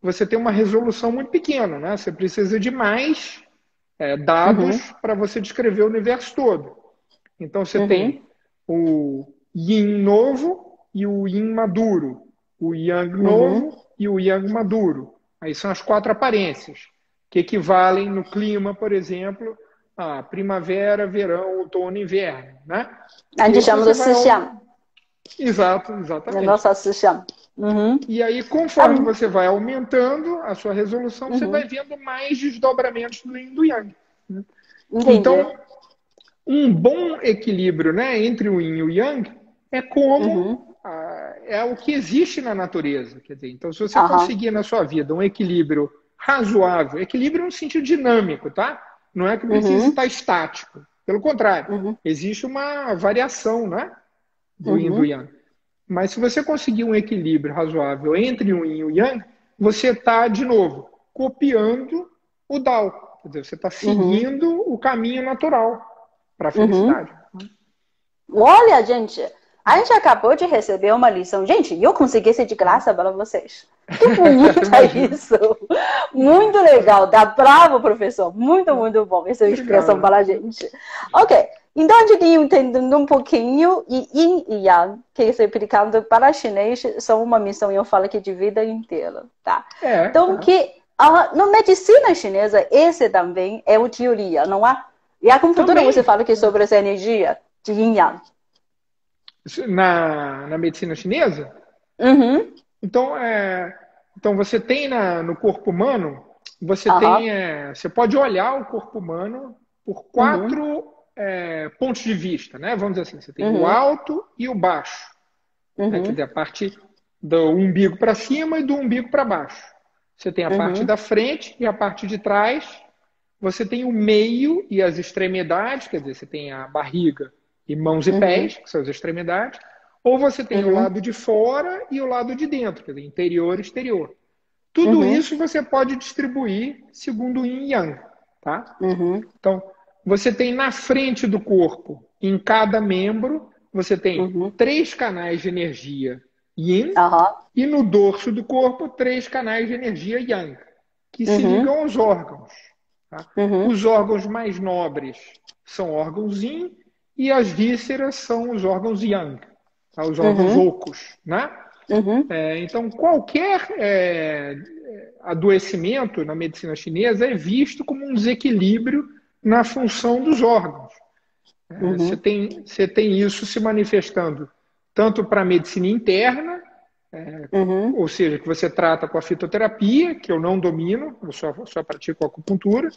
você tem uma resolução muito pequena, né? Você precisa de mais dados para você descrever o universo todo. Então, você tem o yin novo e o yin maduro, o yang novo e o yang maduro. Aí são as 4 aparências, que equivalem no clima, por exemplo, a primavera, verão, outono e inverno. Né? A gente chama de Sixiang. Exatamente. Nossa Sixiang. E aí, conforme você vai aumentando a sua resolução, você vai vendo mais desdobramentos do yin e do yang. Né? Então, um bom equilíbrio, né, entre o yin e o yang é como é o que existe na natureza. Quer dizer, então, se você conseguir na sua vida um equilíbrio razoável, equilíbrio no sentido dinâmico, tá? Não é que precisa estar estático. Pelo contrário, existe uma variação, né, do yin e do yang. Mas se você conseguir um equilíbrio razoável entre o yin e o yang, você está, de novo, copiando o Dao. Quer dizer, você está seguindo o caminho natural para a felicidade. Olha, gente, a gente acabou de receber uma lição. Gente, eu consegui ser de graça para vocês. Que bonito é isso. Muito legal. Dá bravo, professor. Muito, muito bom essa expressão para a gente. Ok. Então, a gente entendendo um pouquinho, e yin e yang, que é explicando para chinês, são uma missão, eu falo aqui, de vida inteira. Tá? Então, na medicina chinesa, esse também é a teoria, não é? E a acupuntura, você fala aqui sobre essa energia de yin e yang. Na medicina chinesa? Então você tem no corpo humano, você pode olhar o corpo humano por 4 pontos de vista, né? Vamos dizer assim, você tem o alto e o baixo. Né? Quer dizer, a parte do umbigo para cima e do umbigo para baixo. Você tem a parte da frente e a parte de trás. Você tem o meio e as extremidades, quer dizer, você tem a barriga e mãos e pés, que são as extremidades. Ou você tem o lado de fora e o lado de dentro, quer dizer, interior e exterior. Tudo isso você pode distribuir segundo o yin e yang. Tá? Então, você tem na frente do corpo, em cada membro, você tem 3 canais de energia yin e no dorso do corpo 3 canais de energia yang, que se ligam aos órgãos. Tá? Os órgãos mais nobres são órgãos yin e as vísceras são os órgãos yang, tá? Os órgãos ocos. Né? Então, qualquer adoecimento na medicina chinesa é visto como um desequilíbrio na função dos órgãos. Você tem isso se manifestando tanto para a medicina interna, ou seja, que você trata com a fitoterapia, que eu não domino, eu só pratico a acupuntura,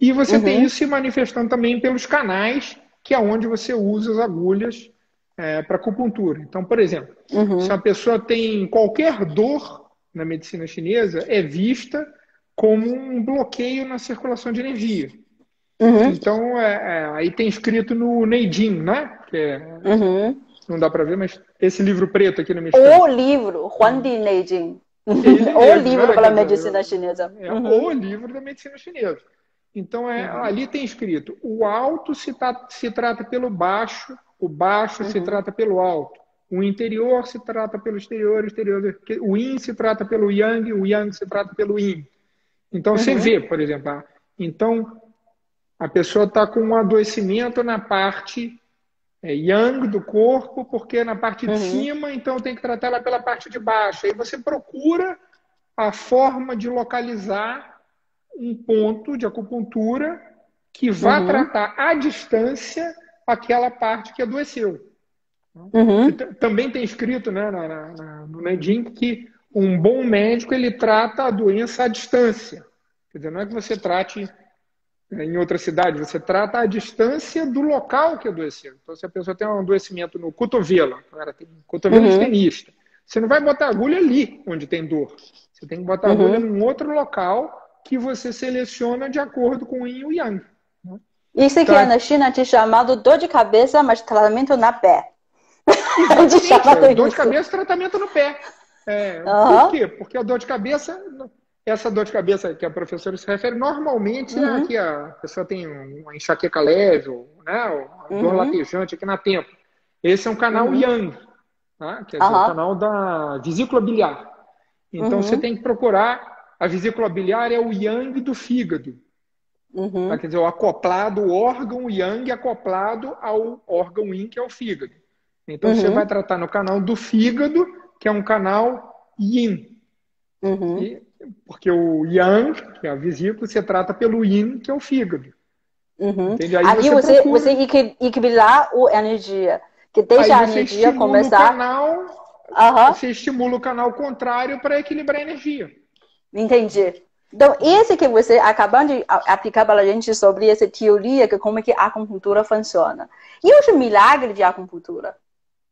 e você tem isso se manifestando também pelos canais, que é onde você usa as agulhas para acupuntura. Então, por exemplo, se a pessoa tem qualquer dor na medicina chinesa, é vista como um bloqueio na circulação de energia. Então, aí tem escrito no Neijing, né? Que não dá para ver, mas esse livro preto aqui na minha estante. O livro, Huandi Neijing. O livro para a medicina chinesa. O livro da medicina chinesa. Então, ali tem escrito, o alto se trata pelo baixo, o baixo se trata pelo alto. O interior se trata pelo exterior, o yin se trata pelo yang, o yang se trata pelo yin. Então, você vê, por exemplo, então a pessoa está com um adoecimento na parte yang do corpo, porque na parte de cima, então tem que tratar ela pela parte de baixo. Aí você procura a forma de localizar um ponto de acupuntura que vá tratar à distância aquela parte que adoeceu. Também tem escrito, né, no Neijing, que um bom médico ele trata a doença à distância. Quer dizer, não é que você trate em outra cidade, você trata a distância do local que adoeceu. Então, se a pessoa tem um adoecimento no cotovelo, ela tem um cotovelo de tenista, você não vai botar agulha ali onde tem dor. Você tem que botar agulha em outro local que você seleciona de acordo com o yin e o yang. Isso aqui na China é chamado dor de cabeça, mas tratamento na pé. Exatamente. Dor de cabeça, tratamento no pé. Por quê? Porque a dor de cabeça, essa dor de cabeça que a professora se refere, normalmente é que a pessoa tem uma enxaqueca leve, né, dor latejante aqui na têmpora. Esse é um canal Yang, tá? Quer dizer, o canal da vesícula biliar. Então você tem que procurar, a vesícula biliar é o Yang do fígado. Tá? Quer dizer, o órgão Yang acoplado ao órgão Yin, que é o fígado. Então você vai tratar no canal do fígado, que é um canal Yin. Porque o Yang, que é a vesícula, você trata pelo Yin, que é o fígado. Aí você equilibrar a energia. Que deixa a energia começar... Você estimula o canal contrário para equilibrar a energia. Entendi. Então, esse que você acabou de aplicar para a gente sobre essa teoria, que como é que a acupuntura funciona. E os milagres de acupuntura?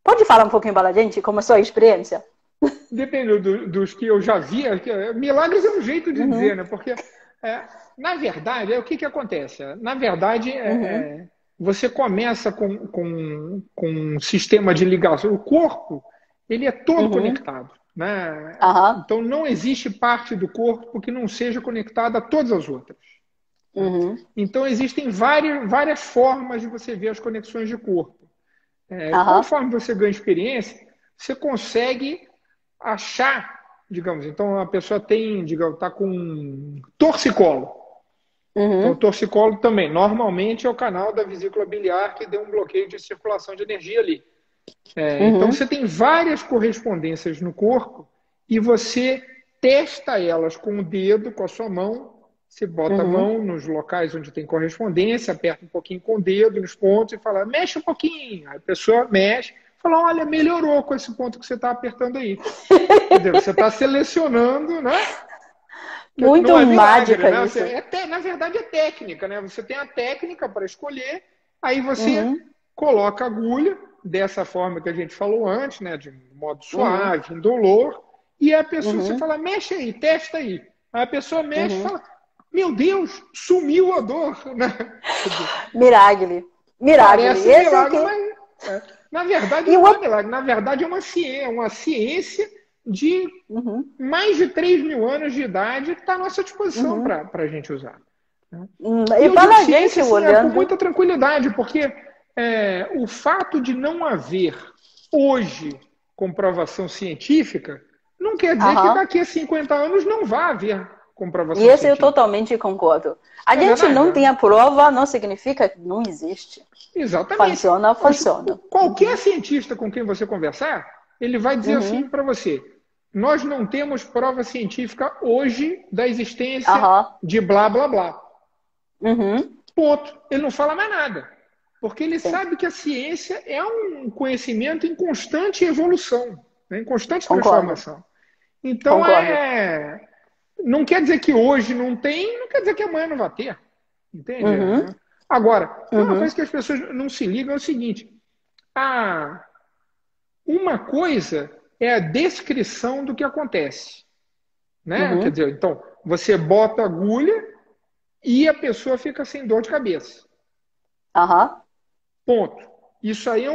Pode falar um pouquinho para a gente, como é a sua experiência? Depende dos que eu já vi. Milagres é um jeito de dizer, né? Porque, na verdade, o que acontece? Na verdade, você começa com um sistema de ligação. O corpo, ele é todo conectado. Né? Então, não existe parte do corpo que não seja conectada a todas as outras. Então, existem várias formas de você ver as conexões de corpo. Conforme você ganha experiência, você consegue achar, digamos, então a pessoa está com torcicolo. Então, o torcicolo também, normalmente é o canal da vesícula biliar que deu um bloqueio de circulação de energia ali. Então, você tem várias correspondências no corpo e você testa elas com o dedo, com a sua mão. Você bota a mão nos locais onde tem correspondência, aperta um pouquinho com o dedo nos pontos e fala, mexe um pouquinho. Aí a pessoa mexe, fala, olha, melhorou com esse ponto que você está apertando aí. Quer dizer, você está selecionando, né? Muito mágica, né? Isso. Na verdade, é técnica, né? Você tem a técnica para escolher, aí você coloca a agulha, dessa forma que a gente falou antes, né? De modo suave, indolor, e a pessoa, você fala, mexe aí, testa aí. Aí a pessoa mexe e fala, meu Deus, sumiu a dor. Né? Milagre. Parece milagre, mas na verdade não é milagre. Na verdade é uma ciência de mais de 3.000 anos de idade que está à nossa disposição para a gente usar. Né? E para a gente, olhando... com muita tranquilidade, porque o fato de não haver hoje comprovação científica não quer dizer que daqui a 50 anos não vai haver comprovação científica. Eu totalmente concordo. A gente não tem a prova, não significa que não existe. Exatamente. Funciona. Qualquer cientista com quem você conversar, ele vai dizer assim para você, nós não temos prova científica hoje da existência de blá, blá, blá. Ponto. Ele não fala mais nada. Porque ele sabe que a ciência é um conhecimento em constante evolução, né? Em constante transformação. Então, não quer dizer que hoje não tem, não quer dizer que amanhã não vai ter. Entende? Agora, uma coisa que as pessoas não se ligam é o seguinte. Uma coisa é a descrição do que acontece. Né? Quer dizer, então, você bota a agulha e a pessoa fica sem dor de cabeça. Ponto. Isso aí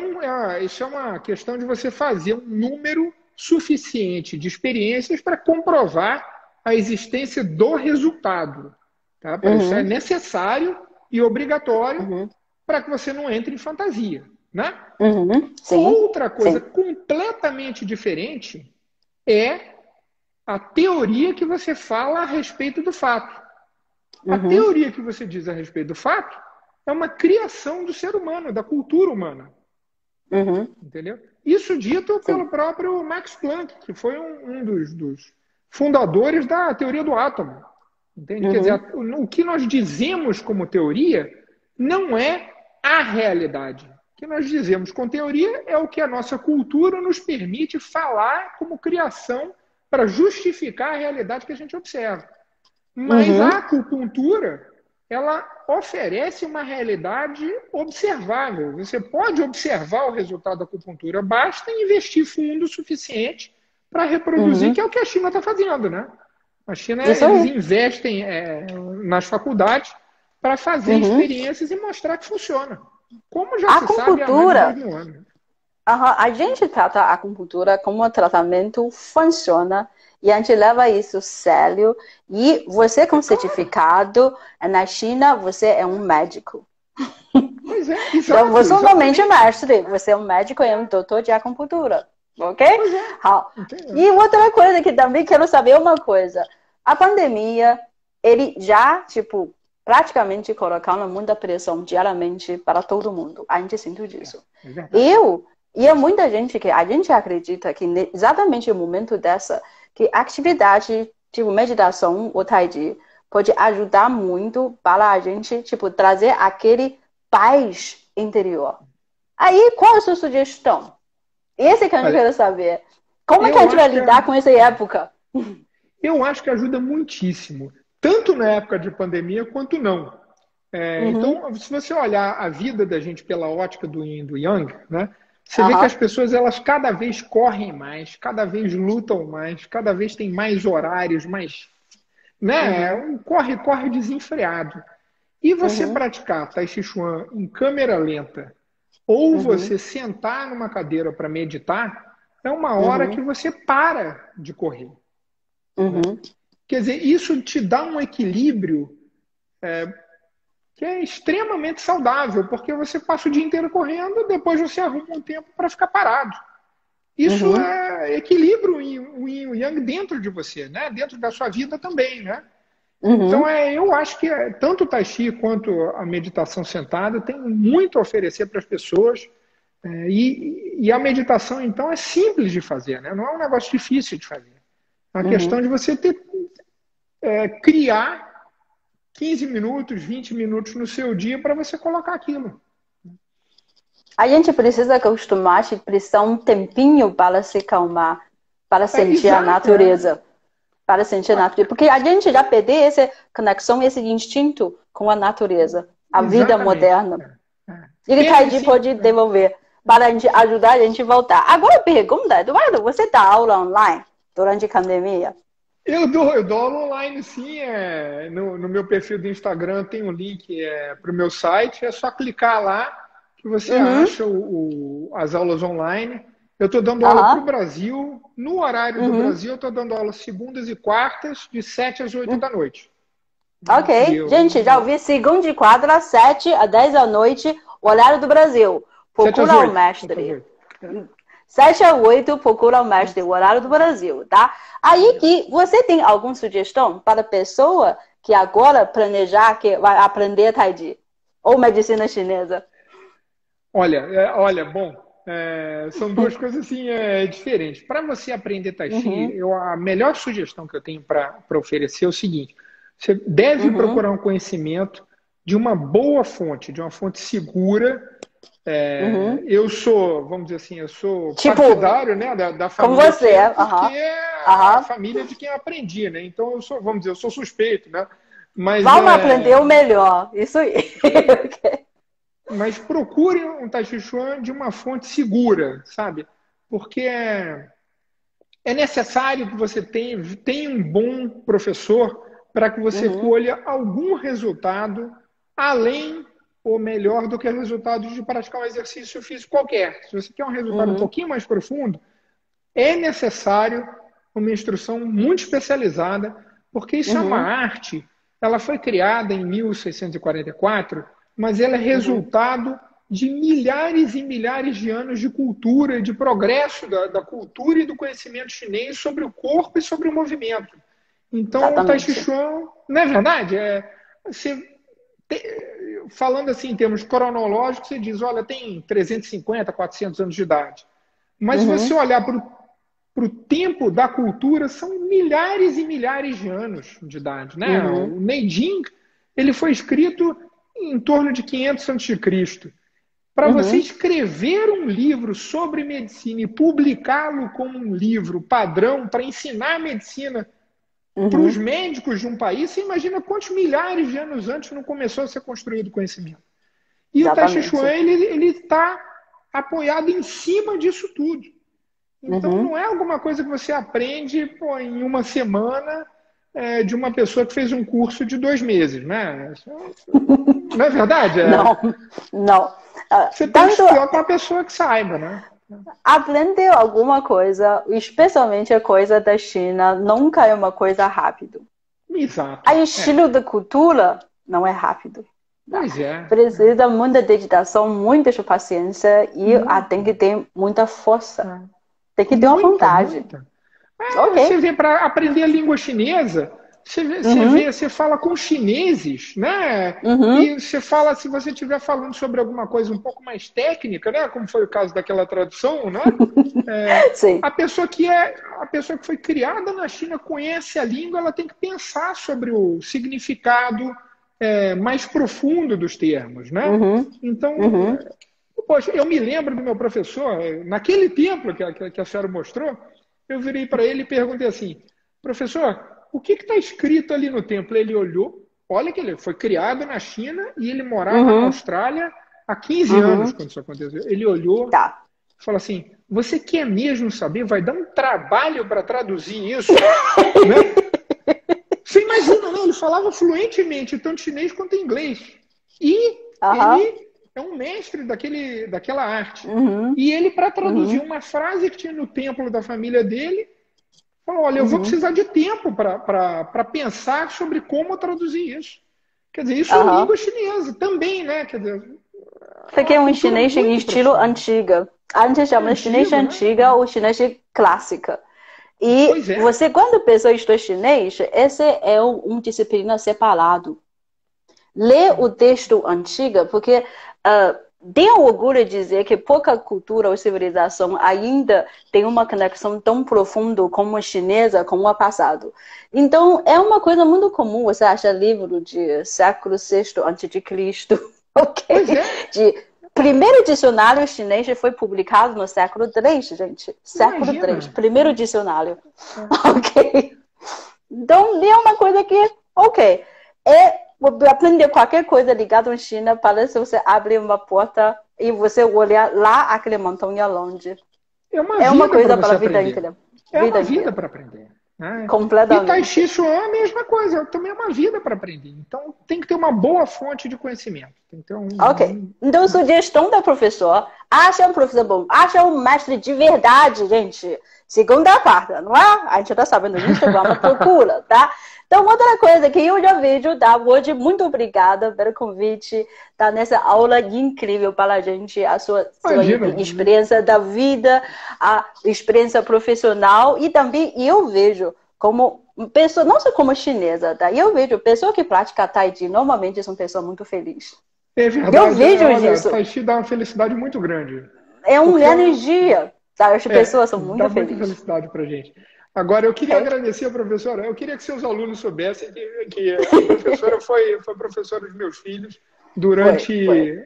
isso é uma questão de você fazer um número suficiente de experiências para comprovar a existência do resultado. Tá? Isso é necessário e obrigatório para que você não entre em fantasia. Né? Outra coisa completamente diferente é a teoria que você fala a respeito do fato. A teoria que você diz a respeito do fato é uma criação do ser humano, da cultura humana. Entendeu? Isso dito pelo próprio Max Planck, que foi um dos fundadores da teoria do átomo. Entende? Quer dizer, o que nós dizemos como teoria não é a realidade. O que nós dizemos com teoria é o que a nossa cultura nos permite falar como criação para justificar a realidade que a gente observa. Mas a acupuntura, ela oferece uma realidade observável. Você pode observar o resultado da acupuntura, basta investir fundo suficiente para reproduzir, que é o que a China está fazendo, né? A China, eles investem nas faculdades para fazer experiências e mostrar que funciona. Como já se sabe há mais de 2.000 anos. A gente trata a acupuntura como um tratamento funciona e a gente leva isso sério. E você com certificado, na China, você é um médico. Pois é, exato, então, você não é somente mestre, você é um médico e um doutor de acupuntura. Ok? E outra coisa que também quero saber uma coisa. A pandemia, ele já, tipo, praticamente colocando muita pressão diariamente para todo mundo. A gente sente disso. E muita gente que a gente acredita que exatamente no momento dessa, que a atividade, tipo, meditação ou tai chi, pode ajudar muito para a gente, tipo, trazer aquele paz interior. Aí, qual é a sua sugestão? Esse que a gente quer saber. Como é que a gente vai lidar com essa época? Eu acho que ajuda muitíssimo. Tanto na época de pandemia, quanto não. Então, se você olhar a vida da gente pela ótica do Yin e do Yang, né? Você vê que as pessoas, elas cada vez correm mais, cada vez lutam mais, cada vez tem mais horários, mais... né? Corre desenfreado. E você praticar Tai Chi Chuan em câmera lenta, ou você sentar numa cadeira para meditar, é uma hora que você para de correr. Né? Quer dizer, isso te dá um equilíbrio que é extremamente saudável, porque você passa o dia inteiro correndo, depois você arruma um tempo para ficar parado. Isso equilibra o Yin e o Yang dentro de você, né? Dentro da sua vida também, né? Então, eu acho que tanto o Tai Chi quanto a meditação sentada tem muito a oferecer para as pessoas. E a meditação, então, é simples de fazer, né? Não é um negócio difícil de fazer. É uma questão de você criar 15 minutos, 20 minutos no seu dia para você colocar aquilo. A gente precisa acostumar, precisa um tempinho para se calmar, para sentir a natureza. Para sentir a natureza. Porque a gente já perdeu essa conexão, esse instinto com a natureza, a vida moderna. E o Tai Chi pode devolver, para a gente ajudar a gente a voltar. Agora, pergunta, Eduardo, você dá aula online durante a pandemia? Eu dou aula online, sim. No meu perfil do Instagram tem um link para o meu site. É só clicar lá que você acha as aulas online. Eu estou dando aula para o Brasil. No horário do Brasil, eu estou dando aula segundas e quartas, de 7 às 8 da noite. Ok. Gente, já ouvi segunda e quarta, às 7 às 10 da noite, horário do Brasil. Procura o mestre. 7 a 8, procura o mestre, o horário do Brasil, tá? Aí que você tem alguma sugestão para a pessoa que agora planejar que vai aprender Tai Chi ou medicina chinesa? Olha, bom, são duas coisas assim diferentes. Para você aprender Tai Chi, a melhor sugestão que eu tenho para oferecer é o seguinte: você deve procurar um conhecimento de uma boa fonte, de uma fonte segura. Eu sou, vamos dizer assim, eu sou partidário, né, da família. Como você é. Porque é a família de quem eu aprendi, né? Então eu sou, vamos dizer, eu sou suspeito, né? Mas, vamos aprender o melhor. Isso aí. Mas procure um Tai Chi Chuan de uma fonte segura, sabe? Porque é necessário que você tenha um bom professor para que você colha algum resultado além ou melhor do que resultados de praticar um exercício físico qualquer. Se você quer um resultado um pouquinho mais profundo, é necessário uma instrução muito especializada, porque isso é uma arte. Ela foi criada em 1644, mas ela é resultado de milhares e milhares de anos de cultura, de progresso da cultura e do conhecimento chinês sobre o corpo e sobre o movimento. Então, o Tai Chi Chuan, não é verdade? Falando assim em termos cronológicos, você diz, olha, tem 350, 400 anos de idade. Mas se você olhar para o tempo da cultura, são milhares e milhares de anos de idade. Né? O Neijing, ele foi escrito em torno de 500 a.C. Para você escrever um livro sobre medicina e publicá-lo como um livro padrão para ensinar medicina para os médicos de um país, você imagina quantos milhares de anos antes não começou a ser construído o conhecimento. E exatamente. O Tai Chi Chuan, ele está apoiado em cima disso tudo. Então, não é alguma coisa que você aprende em uma semana de uma pessoa que fez um curso de 2 meses, né? Não é verdade? Não. Você tem que estudar com uma pessoa que saiba, né? aprender alguma coisa, especialmente a coisa da China, nunca é uma coisa rápida. Exato. O estilo da cultura não é rápido. Pois é. Precisa muita dedicação, muita paciência e tem que ter muita força. Tem que ter uma vontade. Você vê, para aprender a língua chinesa, você fala com chineses, né? E você fala, se você estiver falando sobre alguma coisa um pouco mais técnica, né? Como foi o caso daquela tradução, né? Sim. A pessoa que foi criada na China conhece a língua, ela tem que pensar sobre o significado mais profundo dos termos, né? Então, poxa, eu me lembro do meu professor, naquele templo que a senhora mostrou, eu virei para ele e perguntei assim, professor, o que está escrito ali no templo? Ele olhou, olha que ele foi criado na China e ele morava na Austrália há 15 anos quando isso aconteceu. Ele olhou e falou assim, você quer mesmo saber? Vai dar um trabalho para traduzir isso? Né? Você imagina, né? Ele falava fluentemente tanto chinês quanto inglês. E ele é um mestre daquela arte. E ele, para traduzir uma frase que tinha no templo da família dele, falou, olha, eu vou precisar de tempo para pensar sobre como traduzir isso. Quer dizer, isso é língua chinesa também, né? Quer dizer, porque é um chinês em estilo antigo. Antes chamava chinês antiga ou chinês clássica. E você, quando a pessoa estuda chinês, esse é uma disciplina separado. Lê o texto antigo, porque tenho orgulho de dizer que pouca cultura ou civilização ainda tem uma conexão tão profunda como a chinesa com o passado. Então, é uma coisa muito comum você achar livro de século VI a.C., primeiro dicionário chinês foi publicado no século III, gente. Século III, primeiro dicionário. Então, é uma coisa que, aprender qualquer coisa ligada à China, parece você abrir uma porta e você olhar lá aquele montanha longe. É uma coisa para a vida inteira. É uma vida para aprender. Completamente. E Tai Chi Chuan é a mesma coisa, também é uma vida para aprender. Então tem que ter uma boa fonte de conhecimento. Então, então sugestão da professora, acha um professor bom, acha um mestre de verdade, gente. Segunda quarta, não é? A gente tá sabendo no Instagram, procura, tá? Então, outra coisa que eu já vejo, tá? Hoje, muito obrigada pelo convite, tá? Nessa aula incrível para a gente, a sua experiência da vida, a experiência profissional e também eu vejo como pessoa, não só como chinesa, tá? Eu vejo pessoas que praticam Tai Chi, normalmente são pessoas muito felizes. É verdade. Eu vejo isso. Tai Chi dá uma felicidade muito grande. É uma energia, tá? As pessoas são muito felizes. Dá muita felicidade pra gente. Agora, eu queria agradecer a professora. Eu queria que seus alunos soubessem que a professora foi professora dos meus filhos durante...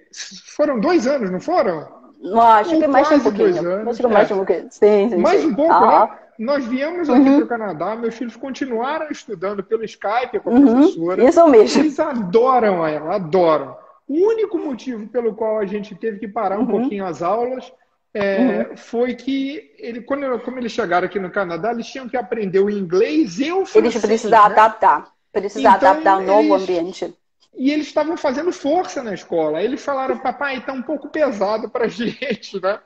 Foram 2 anos, não foram? Não, acho que mais um pouquinho. 2 anos. Acho que mais um pouquinho. Sim. Mais um pouco, né? Nós viemos aqui para o Canadá, meus filhos continuaram estudando pelo Skype com a professora. Isso mesmo. Eles adoram ela, adoram. O único motivo pelo qual a gente teve que parar um pouquinho as aulas foi que, como eles chegaram aqui no Canadá, eles tinham que aprender o inglês e o francês. Eles precisam adaptar. Precisam adaptar ao novo ambiente. E eles estavam fazendo força na escola. Eles falaram, papai, está um pouco pesado para a gente, né?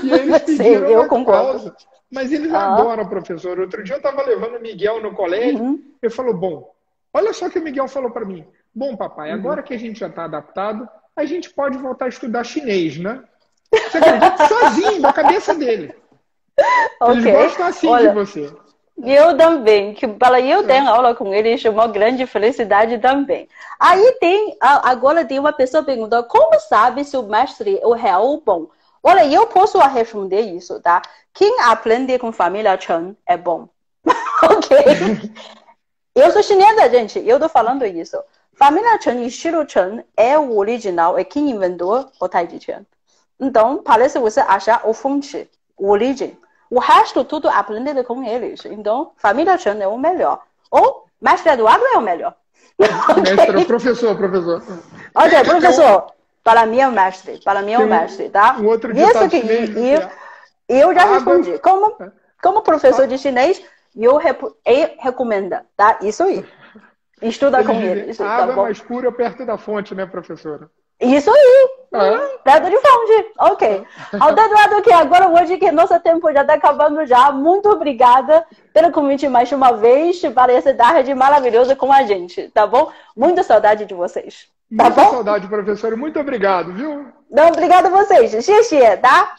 E eles pediram uma pausa. Mas eles adoram a professora. Outro dia eu estava levando o Miguel no colégio. Ele falou, bom, olha só o que o Miguel falou para mim. Bom, papai, agora que a gente já está adaptado, a gente pode voltar a estudar chinês, né? Você acredita? Sozinho, na cabeça dele. Eles gostam assim de você. Eu também. Eu tenho aula com eles, uma grande felicidade também. Aí agora tem uma pessoa perguntando, como sabe se o mestre é o real bom? Olha, eu posso responder isso, tá? Quem aprende com família Chen é bom. Eu sou chinesa, gente. Eu tô falando isso. Família Chen e estilo Chen é o original, é quem inventou o Tai Chi Chuan. Então, parece você achar o fonte, o origem. O resto tudo aprendido com eles. Então, família Chen é o melhor. Ou mestre Eduardo é o melhor. Mestre, professor. Professor. Para mim é o mestre. Para mim é o mestre, tá? Um outro ditado chinês. Eu já respondi. Como professor de chinês, eu recomendo, tá? Isso aí. Estuda com eles. A água é mais pura perto da fonte, né, professora? Isso aí. Pedra de fonte. Ok. Aldo Eduardo, que agora hoje que nosso tempo já está acabando já. Muito obrigada pelo convite mais uma vez para essa tarde maravilhosa com a gente, tá bom? Muita saudade de vocês. Tá Muita bom? saudade, professor. Muito obrigado, viu? Não, obrigado a vocês. Xie, tá?